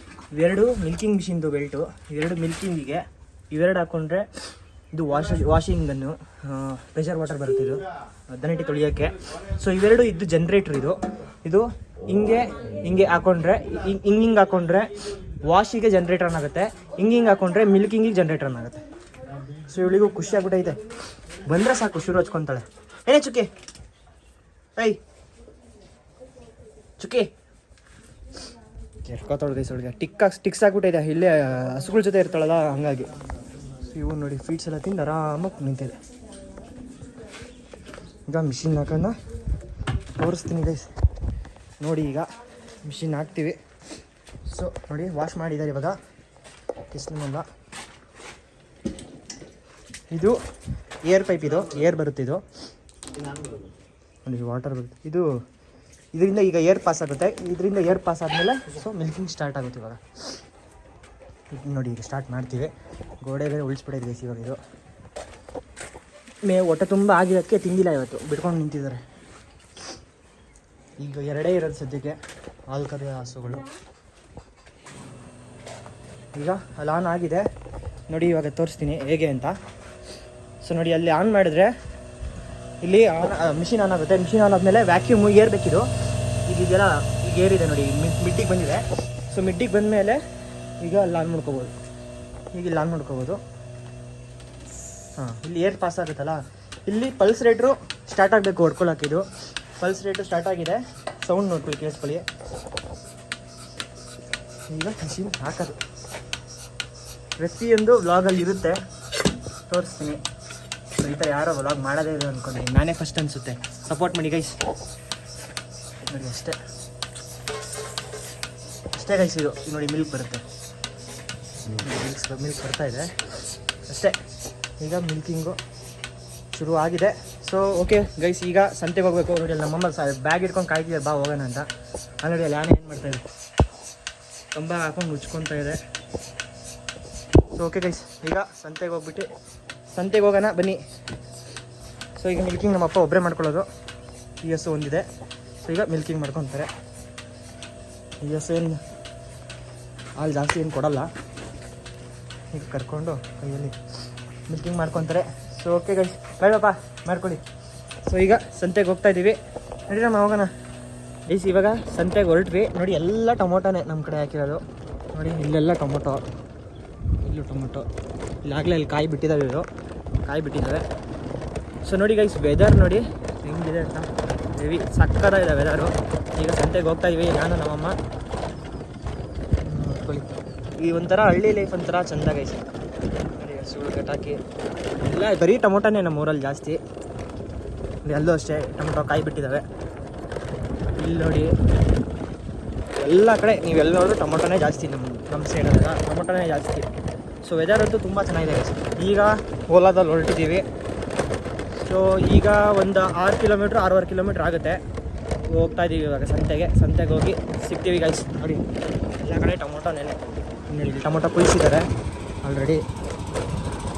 ಇವೆರಡು ಮಿಲ್ಕಿಂಗ್ ಮಿಷಿನ್ದು ಬೆಲ್ಟು. ಇವೆರಡು ಮಿಲ್ಕಿಂಗಿಗೆ, ಇವೆರಡು ಹಾಕ್ಕೊಂಡ್ರೆ ಇದು ವಾಷಿಂಗ್ ಗನ್ನು, ಪ್ರೆಷರ್ ವಾಟರ್ ಬರುತ್ತೆ ಇದು ದನಟಿ ತೊಳಿಯೋಕ್ಕೆ. ಸೊ ಇವೆರಡು ಇದು ಜನ್ರೇಟ್ರ್. ಇದು ಹಿಂಗೆ ಹಾಕೊಂಡ್ರೆ, ಹಿಂಗೆ ಹಾಕೊಂಡ್ರೆ ವಾಶಿಗೆ ಜನ್ರೇಟರ್ ರನ್ ಆಗುತ್ತೆ, ಹಿಂಗೆ ಹಾಕೊಂಡ್ರೆ ಮಿಲ್ಕಿಂಗಿಗೆ ಜನ್ರೇಟರ್ ರನ್ ಆಗುತ್ತೆ. ಸೊ ಇವಳಿಗೂ ಖುಷಿ ಆಗ್ಬಿಟ್ಟೈತೆ, ಬಂದರೆ ಸಾಕು ಶುರು ಹಚ್ಕೊತಾಳೆ. ಏನೇ ಚುಕ್ಕಿ, ಐ ಚುಕ್ಕಿ ಎರ್ಕೋತಾಳೆ ಗೈಸ್. ಅವಳಿಗೆ ಟಿಕ್ಸ್ ಹಾಕ್ಬಿಟ್ಟೈತೆ, ಇಲ್ಲೇ ಹಸುಗಳ ಜೊತೆ ಇರ್ತಾಳಲ್ಲ ಹಂಗಾಗಿ. ಸೊ ಇವು ನೋಡಿ ಫೀಡ್ಸ್ ಎಲ್ಲ ತಿಂದು ಆರಾಮಾಗಿ ನಿಂತಿದೆ. ಈಗ ಮಿಷಿನ್ ಹಾಕೋಣ, ತೋರಿಸ್ತೀನಿ ಗೈಸ್ ನೋಡಿ. ಈಗ ಮಿಷಿನ್ ಹಾಕ್ತೀವಿ. ಸೊ ನೋಡಿ ವಾಶ್ ಮಾಡಿದ್ದಾರೆ ಇವಾಗ ಕಿಸ್ನೆಲ್ಲ. ಇದು ಏರ್ ಪೈಪ್, ಇದು ಏರ್ ಬರುತ್ತೆ. ಇದು ನೋಡಿ ವಾಟರ್ ಬರುತ್ತೆ. ಇದರಿಂದ ಈಗ ಏರ್ ಪಾಸ್ ಆಗುತ್ತೆ. ಇದರಿಂದ ಏರ್ ಪಾಸ್ ಆದಮೇಲೆ ಸೊ ಮಿಲ್ಕಿಂಗ್ ಸ್ಟಾರ್ಟ್ ಆಗುತ್ತೆ. ಇವಾಗ ನೋಡಿ ಈಗ ಸ್ಟಾರ್ಟ್ ಮಾಡ್ತೀವಿ. ಗೋಡೆ ಬೇರೆ ಉಳಿಸ್ಬಿಟ್ಟಿದೆ ಇವಾಗ. ಇದು ಹೊಟ್ಟೆ ತುಂಬ ಆಗಿರೋದಕ್ಕೆ ತಿಂದಿಲ್ಲ ಇವತ್ತು, ಬಿಟ್ಕೊಂಡು ನಿಂತಿದ್ದಾರೆ. ಈಗ ಎರಡೇ ಇರೋದು ಸದ್ಯಕ್ಕೆ ಹಾಲು ಕರಿಯೋ ಹಸುಗಳು. ಈಗ ಅಲ್ಲಿ ಆನ್ ಆಗಿದೆ ನೋಡಿ, ಇವಾಗ ತೋರಿಸ್ತೀನಿ ಹೇಗೆ ಅಂತ. ಸೊ ನೋಡಿ ಅಲ್ಲಿ ಆನ್ ಮಾಡಿದ್ರೆ ಇಲ್ಲಿ ಮಿಷಿನ್ ಆನ್ ಆಗುತ್ತೆ. ಮಿಷಿನ್ ಆನ್ ಆದಮೇಲೆ ವ್ಯಾಕ್ಯೂಮ್ ಏರ್ ಬೇಕಿದು. ಇದೆಲ್ಲ ಈಗ ಏರಿದೆ ನೋಡಿ, ಮಿಡ್ಡಿಗೆ ಬಂದಿದೆ. ಸೊ ಮಿಡ್ಡಿಗೆ ಬಂದಮೇಲೆ ಈಗ ಅಲ್ಲಿ ಆನ್ ಮಾಡ್ಕೋಬೋದು. ಈಗ ಇಲ್ಲಿ ಆನ್ ಮಾಡ್ಕೋಬೋದು. ಹಾಂ, ಇಲ್ಲಿ ಏರ್ ಪಾಸ್ ಆಗುತ್ತಲ್ಲ, ಇಲ್ಲಿ ಪಲ್ಸ್ ರೇಟ್ರು ಸ್ಟಾರ್ಟ್ ಆಗಬೇಕು ಹೊಡ್ಕೊಳ್ಳೋಕ್ಕಿದು. ಪಲ್ಸ್ ರೇಟು ಸ್ಟಾರ್ಟ್ ಆಗಿದೆ, ಸೌಂಡ್ ನೋಡ್ಕೊಳ್ಳಿ, ಕೇಳಿಸ್ಕೊಳ್ಳಿ. ಈಗ ಮಿಷಿನ್ ಹಾಕೋದು ಪ್ರತಿಯೊಂದು ವ್ಲಾಗಲ್ಲಿ ಇರುತ್ತೆ, ತೋರಿಸ್ತೀನಿ. ಸೊ ಈ ಥರ ಯಾರೋ ವ್ಲಾಗ್ ಮಾಡೋದೇ ಇದೆ ಅಂದ್ಕೊಂಡಿದ್ದೀನಿ, ನಾನೇ ಫಸ್ಟ್ ಅನಿಸುತ್ತೆ. ಸಪೋರ್ಟ್ ಮಾಡಿ ಗೈಸ್ ನೋಡಿ. ಅಷ್ಟೇ ಗೈಸ್. ಇದು ನೋಡಿ ಮಿಲ್ಕ್ ಬರುತ್ತೆ, ಮಿಲ್ಕ್ ಬರ್ತಾ ಇದೆ ಅಷ್ಟೇ. ಈಗ ಮಿಲ್ಕಿಂಗು ಶುರು ಆಗಿದೆ. ಸೊ ಓಕೆ ಗೈಸ್, ಈಗ ಸಂತೆಗೆ ಹೋಗ್ಬೇಕು. ನೋಡಿ ಅಲ್ಲಿ ನಮ್ಮಮ್ಮ ಬ್ಯಾಗ್ ಇಟ್ಕೊಂಡು ಕಾಯ್ತಿದ್ದಾರೆ, ಬಾ ಹೋಗೋಣ ಅಂತ. ಆಲ್ರೆಡಿ ಅಲ್ಲಿ ಯಾನೇ ಏನು ಮಾಡ್ತಾಯಿದೆ, ಕಂಬ ಹಾಕೊಂಡು ಮುಚ್ಕೊತಾ ಇದೆ. ಸೊ ಓಕೆ ಗೈಸ್, ಈಗ ಸಂತೆಗೆ ಹೋಗ್ಬಿಟ್ಟು ಸಂತೆಗೆ ಹೋಗೋಣ ಬನ್ನಿ. ಸೊ ಈಗ ಮಿಲ್ಕಿಂಗ್ ನಮ್ಮಪ್ಪ ಒಬ್ಬರೇ ಮಾಡ್ಕೊಳ್ಳೋದು. ಈ ಹಸು ಒಂದಿದೆ. ಸೊ ಈಗ ಮಿಲ್ಕಿಂಗ್ ಮಾಡ್ಕೊತಾರೆ. ಈ ಹಸು ಏನು ಹಾಲು ಜಾಸ್ತಿ ಏನು ಕೊಡಲ್ಲ, ಈಗ ಕರ್ಕೊಂಡು ಕೈಯಲ್ಲಿ ಮಿಲ್ಕಿಂಗ್ ಮಾಡ್ಕೊತಾರೆ. ಸೊ ಓಕೆ ಗೈಸ್, ಬೇಡಪ್ಪ ಮಾಡ್ಕೊಳ್ಳಿ. ಸೊ ಈಗ ಸಂತೆಗೆ ಹೋಗ್ತಾ ಇದ್ದೀವಿ, ನೋಡಿ ನಮ್ಮ ಹೋಗೋಣ ಗೈಸ್. ಇವಾಗ ಸಂತೆಗೆ ಹೊರಟ್ವಿ. ನೋಡಿ ಎಲ್ಲ ಟೊಮೊಟೊನೇ ನಮ್ಮ ಕಡೆ ಹಾಕಿರೋದು. ನೋಡಿ ಇಲ್ಲೆಲ್ಲ ಟೊಮೊಟೊ, ಇಲ್ಲೂ ಟೊಮೊಟೊ, ಇಲ್ಲಾಗಲೇ ಇಲ್ಲಿ ಕಾಯಿ ಬಿಟ್ಟಿದ್ದಾವೆ, ಇವರು ಕಾಯಿ ಬಿಟ್ಟಿದ್ದಾವೆ. ಸೊ ನೋಡಿ ಗೈಸ್, ವೆದರ್ ನೋಡಿ ಹೆಂಗಿದೆ ಅಂತ, ಹೆವಿ ಸಕ್ಕತ್ತಾಗಿದೆ ವೆದರು. ಈಗ ಸಂತೆಗೆ ಹೋಗ್ತಾ ಇದ್ದೀವಿ ನಾನು ನಮ್ಮಮ್ಮ. ನೋಡ್ಕೊಳ್ಳಿ, ಈ ಒಂಥರ ಹಳ್ಳಿ ಲೈಫ್ ಒಂಥರ ಚೆಂದ ಗೈಸ್. ನೋಡಿ ಹಸುಗಳು ಕಟ್ಟಾಕಿ ಎಲ್ಲ ಬರೀ ಟೊಮೊಟೊನೇ ನಮ್ಮ ಊರಲ್ಲಿ ಜಾಸ್ತಿ. ಅಲ್ಲೂ ಅಷ್ಟೇ ಟೊಮೊಟೊ ಕಾಯಿ ಬಿಟ್ಟಿದ್ದಾವೆ. ಇಲ್ಲಿ ನೋಡಿ ಎಲ್ಲ ಕಡೆ ನೀವೆಲ್ಲ ನೋಡಿದ್ರು ಟೊಮೊಟೊನೇ ಜಾಸ್ತಿ, ನಮ್ಮ ಸೈಡಲ್ಲೆಲ್ಲ ಟೊಮೊಟೊನೇ ಜಾಸ್ತಿ. ಸೊ ವೆದರ್ ಅಂತೂ ತುಂಬ ಚೆನ್ನಾಗಿದೆ ಗೈಸ್. ಈಗ ಓಲಾದಲ್ಲಿ ಹೊರಟಿದ್ದೀವಿ. ಸೊ ಈಗ ಒಂದು 6 ಕಿಲೋಮೀಟ್ರ್ 6.5 ಕಿಲೋಮೀಟ್ರ್ ಆಗುತ್ತೆ. ಹೋಗ್ತಾ ಇದ್ದೀವಿ ಇವಾಗ ಸಂತೆಗೆ ಹೋಗಿ ಸಿಗ್ತೀವಿ ಗೈಸ್. ನೋಡಿ ಎಲ್ಲ ಕಡೆ ಟೊಮೊಟೊ ನೋಡಿ ಟೊಮೊಟೊ ಕುಯ್ಸಿದ್ದಾರೆ ಆಲ್ರೆಡಿ.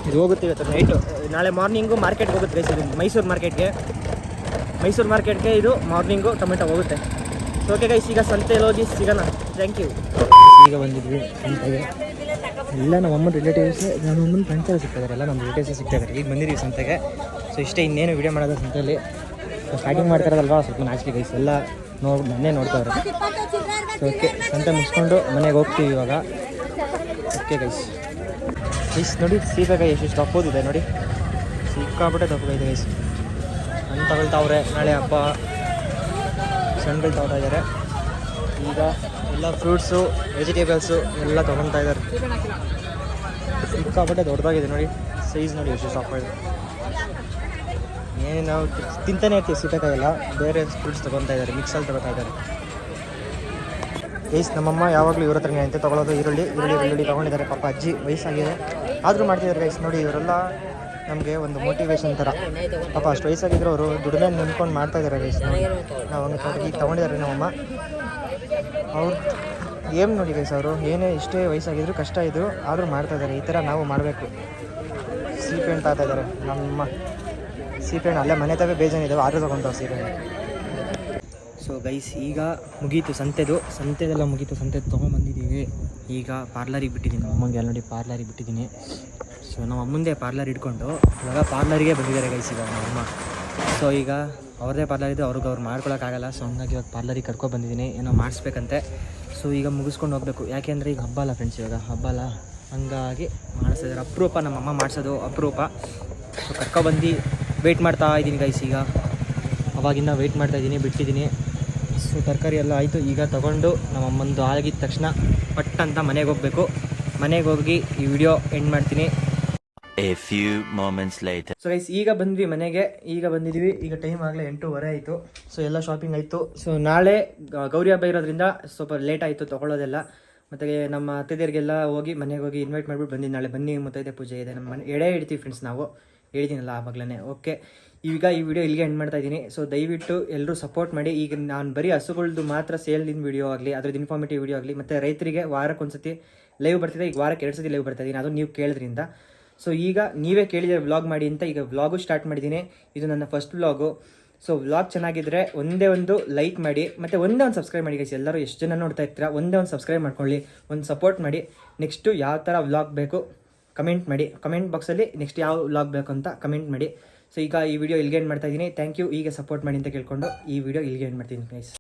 ಇದು ಹೋಗುತ್ತೆ ಇವತ್ತು ನೈಟು, ನಾಳೆ ಮಾರ್ನಿಂಗು ಮಾರ್ಕೆಟ್ಗೆ ಹೋಗುತ್ತೆ ಗೈಸ್. ಇದು ಮೈಸೂರು ಮಾರ್ಕೆಟ್ಗೆ ಇದು ಮಾರ್ನಿಂಗು ಟೊಮೆಟೊ ಹೋಗುತ್ತೆ. ಸೊ ಓಕೆ ಗೈಸ್, ಈಗ ಸಂತೆಯಲ್ಲಿ ಹೋಗಿ ಸಿಗೋಣ. Thank you. ಈಗ ಬಂದಿದ್ವಿ ಸಂತೆಗೆ. ಎಲ್ಲ ನಮ್ಮ ಅಮ್ಮನ ರಿಲೇಟಿವ್ಸ್, ನಮ್ಮ ಅಮ್ಮನ ಫ್ರೆಂಡ್ಸ್ ಎಲ್ಲ ಸಿಗ್ತಾಯಿದ್ದಾರೆ, ಎಲ್ಲ ನಮ್ಮ ರಿಲೇಟಿವ್ಸೇ ಸಿಗ್ತಾಯಿದ್ದಾರೆ. ಈಗ ಬಂದಿದ್ದೀವಿ ಸಂತೆಗೆ. ಸೊ ಇಷ್ಟೇ, ಇನ್ನೇನು ವೀಡಿಯೋ ಮಾಡೋದು ಸಂತೆಯಲ್ಲಿ. ಸ್ಟಾರ್ಟಿಂಗ್ ಮಾಡ್ತಾರಲ್ವಾ, ಸ್ವಲ್ಪ ನಾಚಿಕೆ ಗೈಸ್, ಎಲ್ಲ ನನ್ನೇ ನೋಡ್ತಾವ್ರೆ. ಸೊ ಓಕೆ, ಸಂತೆ ಮುಗಿಸ್ಕೊಂಡು ಮನೆಗೆ ಹೋಗ್ತೀವಿ ಇವಾಗ. ಓಕೆ ಗೈಸ್ ನೋಡಿ ಸೀಬೆಕಾಯಿ ಎಷ್ಟು ತಪ್ಪೋದಿದೆ ನೋಡಿ, ಸಿಕ್ಕಾಬಿಟ್ಟೆ ತಪ್ಪೋಗಿದೆ ಗೈಸ್. ಹಣ್ಣು ತಗೊಳ್ತಾವ್ರೆ, ನಾಳೆ ಹಬ್ಬ, ಸಣ್ಣಗಳು ತಗೊಳ್ತಾ ಇದ್ದಾರೆ. ಈಗ ಎಲ್ಲ ಫ್ರೂಟ್ಸು ವೆಜಿಟೇಬಲ್ಸು ಎಲ್ಲ ತೊಗೊಳ್ತಾ ಇದ್ದಾರೆ. ಸಿಕ್ಕಾಬಿಟ್ಟೆ ದೊಡ್ಡದಾಗಿದೆ ನೋಡಿ, ಸೈಜ್ ನೋಡಿ ಎಷ್ಟು ಸಾಫ್ಟ್. ಏನು ನಾವು ತಿಂತಾನೆ ಇರ್ತೀವಿ ಸೀಬೆಕಾಯಿ ಎಲ್ಲ, ಬೇರೆ ಫ್ರೂಟ್ಸ್ ತೊಗೊತಾ ಇದ್ದಾರೆ, ಮಿಕ್ಸಲ್ಲಿ ತೊಗೊತಾ ಇದ್ದಾರೆ ಗೈಸ್. ನಮ್ಮಮ್ಮ ಯಾವಾಗಲೂ ಇವ್ರ ಹತ್ರನೇ ಅಂತ ತೊಗೊಳೋದು. ಈರುಳ್ಳಿ ತೊಗೊಂಡಿದ್ದಾರೆ. ಪಾಪ ಅಜ್ಜಿ ವಯಸ್ಸಾಗಿದೆ ಆದರೂ ಮಾಡ್ತಿದ್ದಾರೆ ಗೈಸ್. ನೋಡಿ ಇವರೆಲ್ಲ ನಮಗೆ ಒಂದು ಮೋಟಿವೇಶನ್ ಥರ. ಪಾಪ ಅಷ್ಟು ವಯಸ್ಸಾಗಿದ್ರು ಅವರು ದುಡಿಮೆ ನಿಂತ್ಕೊಂಡು ಮಾಡ್ತಾಯಿದ್ದಾರೆ ಗೈಸ್. ನಾವು ಹಂಗೆ ಈಗ ತೊಗೊಂಡಿದ್ದಾರೆ ನಮ್ಮಮ್ಮ. ಅವ್ರು ಏನು ನೋಡಿ ಗೈಸ್, ಅವರು ಏನೇ ಇಷ್ಟೇ ವಯಸ್ಸಾಗಿದ್ರು ಕಷ್ಟ ಇದ್ದರು ಆದರೂ ಮಾಡ್ತಾಯಿದ್ದಾರೆ. ಈ ಥರ ನಾವು ಮಾಡಬೇಕು. ಸೀಪೆಹಣ್ಣು ತಾಗ್ತಾಯಿದ್ದಾರೆ ನಮ್ಮ ಸೀಪೆಹಣ್ಣು, ಅಲ್ಲೇ ಮನೆ ತಗ ಬೇಜಾನಿದ್ದಾವೆ, ಆದರೂ ತೊಗೊತಾವೆ ಸೀಪೆಹಣ್ಣು. ಸೊ ಗೈಸ್ ಈಗ ಮುಗೀತು ಸಂತೆದೆಲ್ಲ ಮುಗೀತು. ಸಂತೆದು ತೊಗೊಂಬಂದಿದ್ದೀವಿ. ಈಗ ಪಾರ್ಲರಿಗೆ ಬಿಟ್ಟಿದ್ದೀನಿ ಅಮ್ಮಂಗೆ. ಎಲ್ಲ ನೋಡಿ ಪಾರ್ಲರಿಗೆ ಬಿಟ್ಟಿದ್ದೀನಿ. ಸೊ ನಮ್ಮ ಅಮ್ಮಂದೇ ಪಾರ್ಲರ್ ಇಟ್ಕೊಂಡು ಇವಾಗ ಪಾರ್ಲರಿಗೆ ಬಂದಿದ್ದಾರೆ ಗೈಸ್ ಇವಾಗ ನಮ್ಮಮ್ಮ. ಸೊ ಈಗ ಅವ್ರದ್ದೇ ಪಾರ್ಲರ್ ಇದೆ, ಅವ್ರು ಮಾಡ್ಕೊಳಕ್ಕಾಗಲ್ಲ. ಸೊ ಹಂಗಾಗಿ ಇವಾಗ ಪಾರ್ಲರಿಗೆ ಕರ್ಕೊಂಡು ಬಂದಿದ್ದೀನಿ, ಏನೋ ಮಾಡಿಸ್ಬೇಕಂತೆ. ಸೊ ಈಗ ಮುಗಿಸ್ಕೊಂಡು ಹೋಗಬೇಕು. ಯಾಕೆಂದರೆ ಈಗ ಹಬ್ಬ ಅಲ್ಲ ಫ್ರೆಂಡ್ಸ್, ಇವಾಗ ಹಬ್ಬ ಅಲ್ಲ, ಹಂಗಾಗಿ ಮಾಡಿಸಿದ್ರೆ ಅಪರೂಪ, ನಮ್ಮಮ್ಮ ಮಾಡಿಸೋದು ಅಪರೂಪ. ಸೊ ಕರ್ಕೊಬಂದು ವೆಯ್ಟ್ ಮಾಡ್ತಾ ಇದ್ದೀನಿ ಗೈಸ್. ಈಗ ಅವಾಗಿಂದ ವೆಯ್ಟ್ ಮಾಡ್ತಾಯಿದ್ದೀನಿ, ಬಿಟ್ಟಿದ್ದೀನಿ. ಸೊ ತರಕಾರಿ ಎಲ್ಲ ಆಯಿತು. ಈಗ ತೊಗೊಂಡು ನಮ್ಮಮ್ಮಂದು ಆಗಿದ ತಕ್ಷಣ ಪಟ್ ಅಂತ ಮನೆಗೆ ಹೋಗಬೇಕು. ಮನೆಗೆ ಹೋಗಿ ಈ ವಿಡಿಯೋ ಎಂಡ್ ಮಾಡ್ತೀನಿ. A few moments later. So guys ಈಗ ಬಂದ್ವಿ ಮನೆಗೆ. ಈಗ ಬಂದಿದ್ದೀವಿ. ಈಗ ಟೈಮ್ ಆಗಲೇ 8:15 ಆಯಿತು. ಸೊ ಎಲ್ಲ ಶಾಪಿಂಗ್ ಆಯಿತು. ಸೊ ನಾಳೆ ಗೌರಿ ಹಬ್ಬ ಇರೋದ್ರಿಂದ ಸ್ವಲ್ಪ ಲೇಟ್ ಆಯಿತು ತೊಗೊಳ್ಳೋದೆಲ್ಲ. ಮತ್ತು ನಮ್ಮ ಅತ್ತೆದೇರಿಗೆಲ್ಲ ಹೋಗಿ ಮನೆಗೆ ಹೋಗಿ ಇನ್ವೈಟ್ ಮಾಡಿಬಿಟ್ಟು ಬಂದಿದ್ದು. ನಾಳೆ ಬನ್ನಿ ಮುತ್ತೈದೆ ಪೂಜೆ ಇದೆ ನಮ್ಮ ಮನೆ, ಎಡೆ ಇಡ್ತೀವಿ ಫ್ರೆಂಡ್ಸ್ ನಾವು, ಹೇಳಿದ್ದೀನಲ್ಲ ಆವಾಗಲೇ. ಓಕೆ, ಈಗ ಈ ವಿಡಿಯೋ ಇಲ್ಲಿಗೆ ಎಂಡ್ ಮಾಡ್ತಾ ಇದ್ದೀನಿ. ಸೊ ದಯವಿಟ್ಟು ಎಲ್ಲರೂ ಸಪೋರ್ಟ್ ಮಾಡಿ. ಈಗ ನಾನು ಬರೀ ಹಸುಗಳ್ದು ಮಾತ್ರ ಸೇಲ್ದಿನ ವಿಡಿಯೋ ಆಗಲಿ, ಅದ್ರದ್ದು ಇನ್ಫಾರ್ಮೇಟಿವ್ ವಿಡಿಯೋ ಆಗಲಿ, ಮತ್ತು ರೈತರಿಗೆ ವಾರಕ್ಕೊಂದ್ಸತಿ ಲೈವ್ ಬರ್ತಿದೆ. ಈಗ ವಾರಕ್ಕೆ 2 ಸತಿ ಲೈವ್ ಬರ್ತಾ ಇದ್ದೀನಿ, ಅದು ನೀವು ಕೇಳಿದ್ರಿಂದ. ಸೊ ಈಗ ನೀವೇ ಕೇಳಿದರೆ ವ್ಲಾಗ್ ಮಾಡಿ ಅಂತ ಈಗ ವ್ಲಾಗು ಸ್ಟಾರ್ಟ್ ಮಾಡಿದ್ದೀನಿ. ಇದು ನನ್ನ ಫಸ್ಟ್ ವ್ಲಾಗು. ಸೊ ವ್ಲಾಗ್ ಚೆನ್ನಾಗಿದ್ದರೆ ಒಂದೇ ಒಂದು ಲೈಕ್ ಮಾಡಿ, ಮತ್ತು ಒಂದೇ ಒಂದು ಸಬ್ಸ್ಕ್ರೈಬ್ ಮಾಡಿ ಗೈಸ್. ಎಲ್ಲರೂ ಎಷ್ಟು ಜನ ನೋಡ್ತಾ ಇರ್ತೀರಾ, ಒಂದೇ ಒಂದು ಸಬ್ಸ್ಕ್ರೈಬ್ ಮಾಡ್ಕೊಳ್ಳಿ, ಒಂದು ಸಪೋರ್ಟ್ ಮಾಡಿ. ನೆಕ್ಸ್ಟು ಯಾವ ಥರ ವ್ಲಾಗ್ ಬೇಕು ಕಮೆಂಟ್ ಮಾಡಿ, ಕಮೆಂಟ್ ಬಾಕ್ಸಲ್ಲಿ ನೆಕ್ಸ್ಟ್ ಯಾವ ವ್ಲಾಗ್ ಬೇಕು ಅಂತ ಕಮೆಂಟ್ ಮಾಡಿ. ಸೊ ಈಗ ಈ ವಿಡಿಯೋ ಇಲ್ಲಿಗೆ ಎಂಡ್ ಮಾಡ್ತಾ ಇದ್ದೀನಿ. Thank you. ಈಗ ಸಪೋರ್ಟ್ ಮಾಡಿ ಅಂತ ಕೇಳ್ಕೊಂಡು ಈ ವಿಡಿಯೋ ಇಲ್ಲಿಗೆ ಎಂಡ್ ಮಾಡ್ತೀನಿ ಗೈಸ್.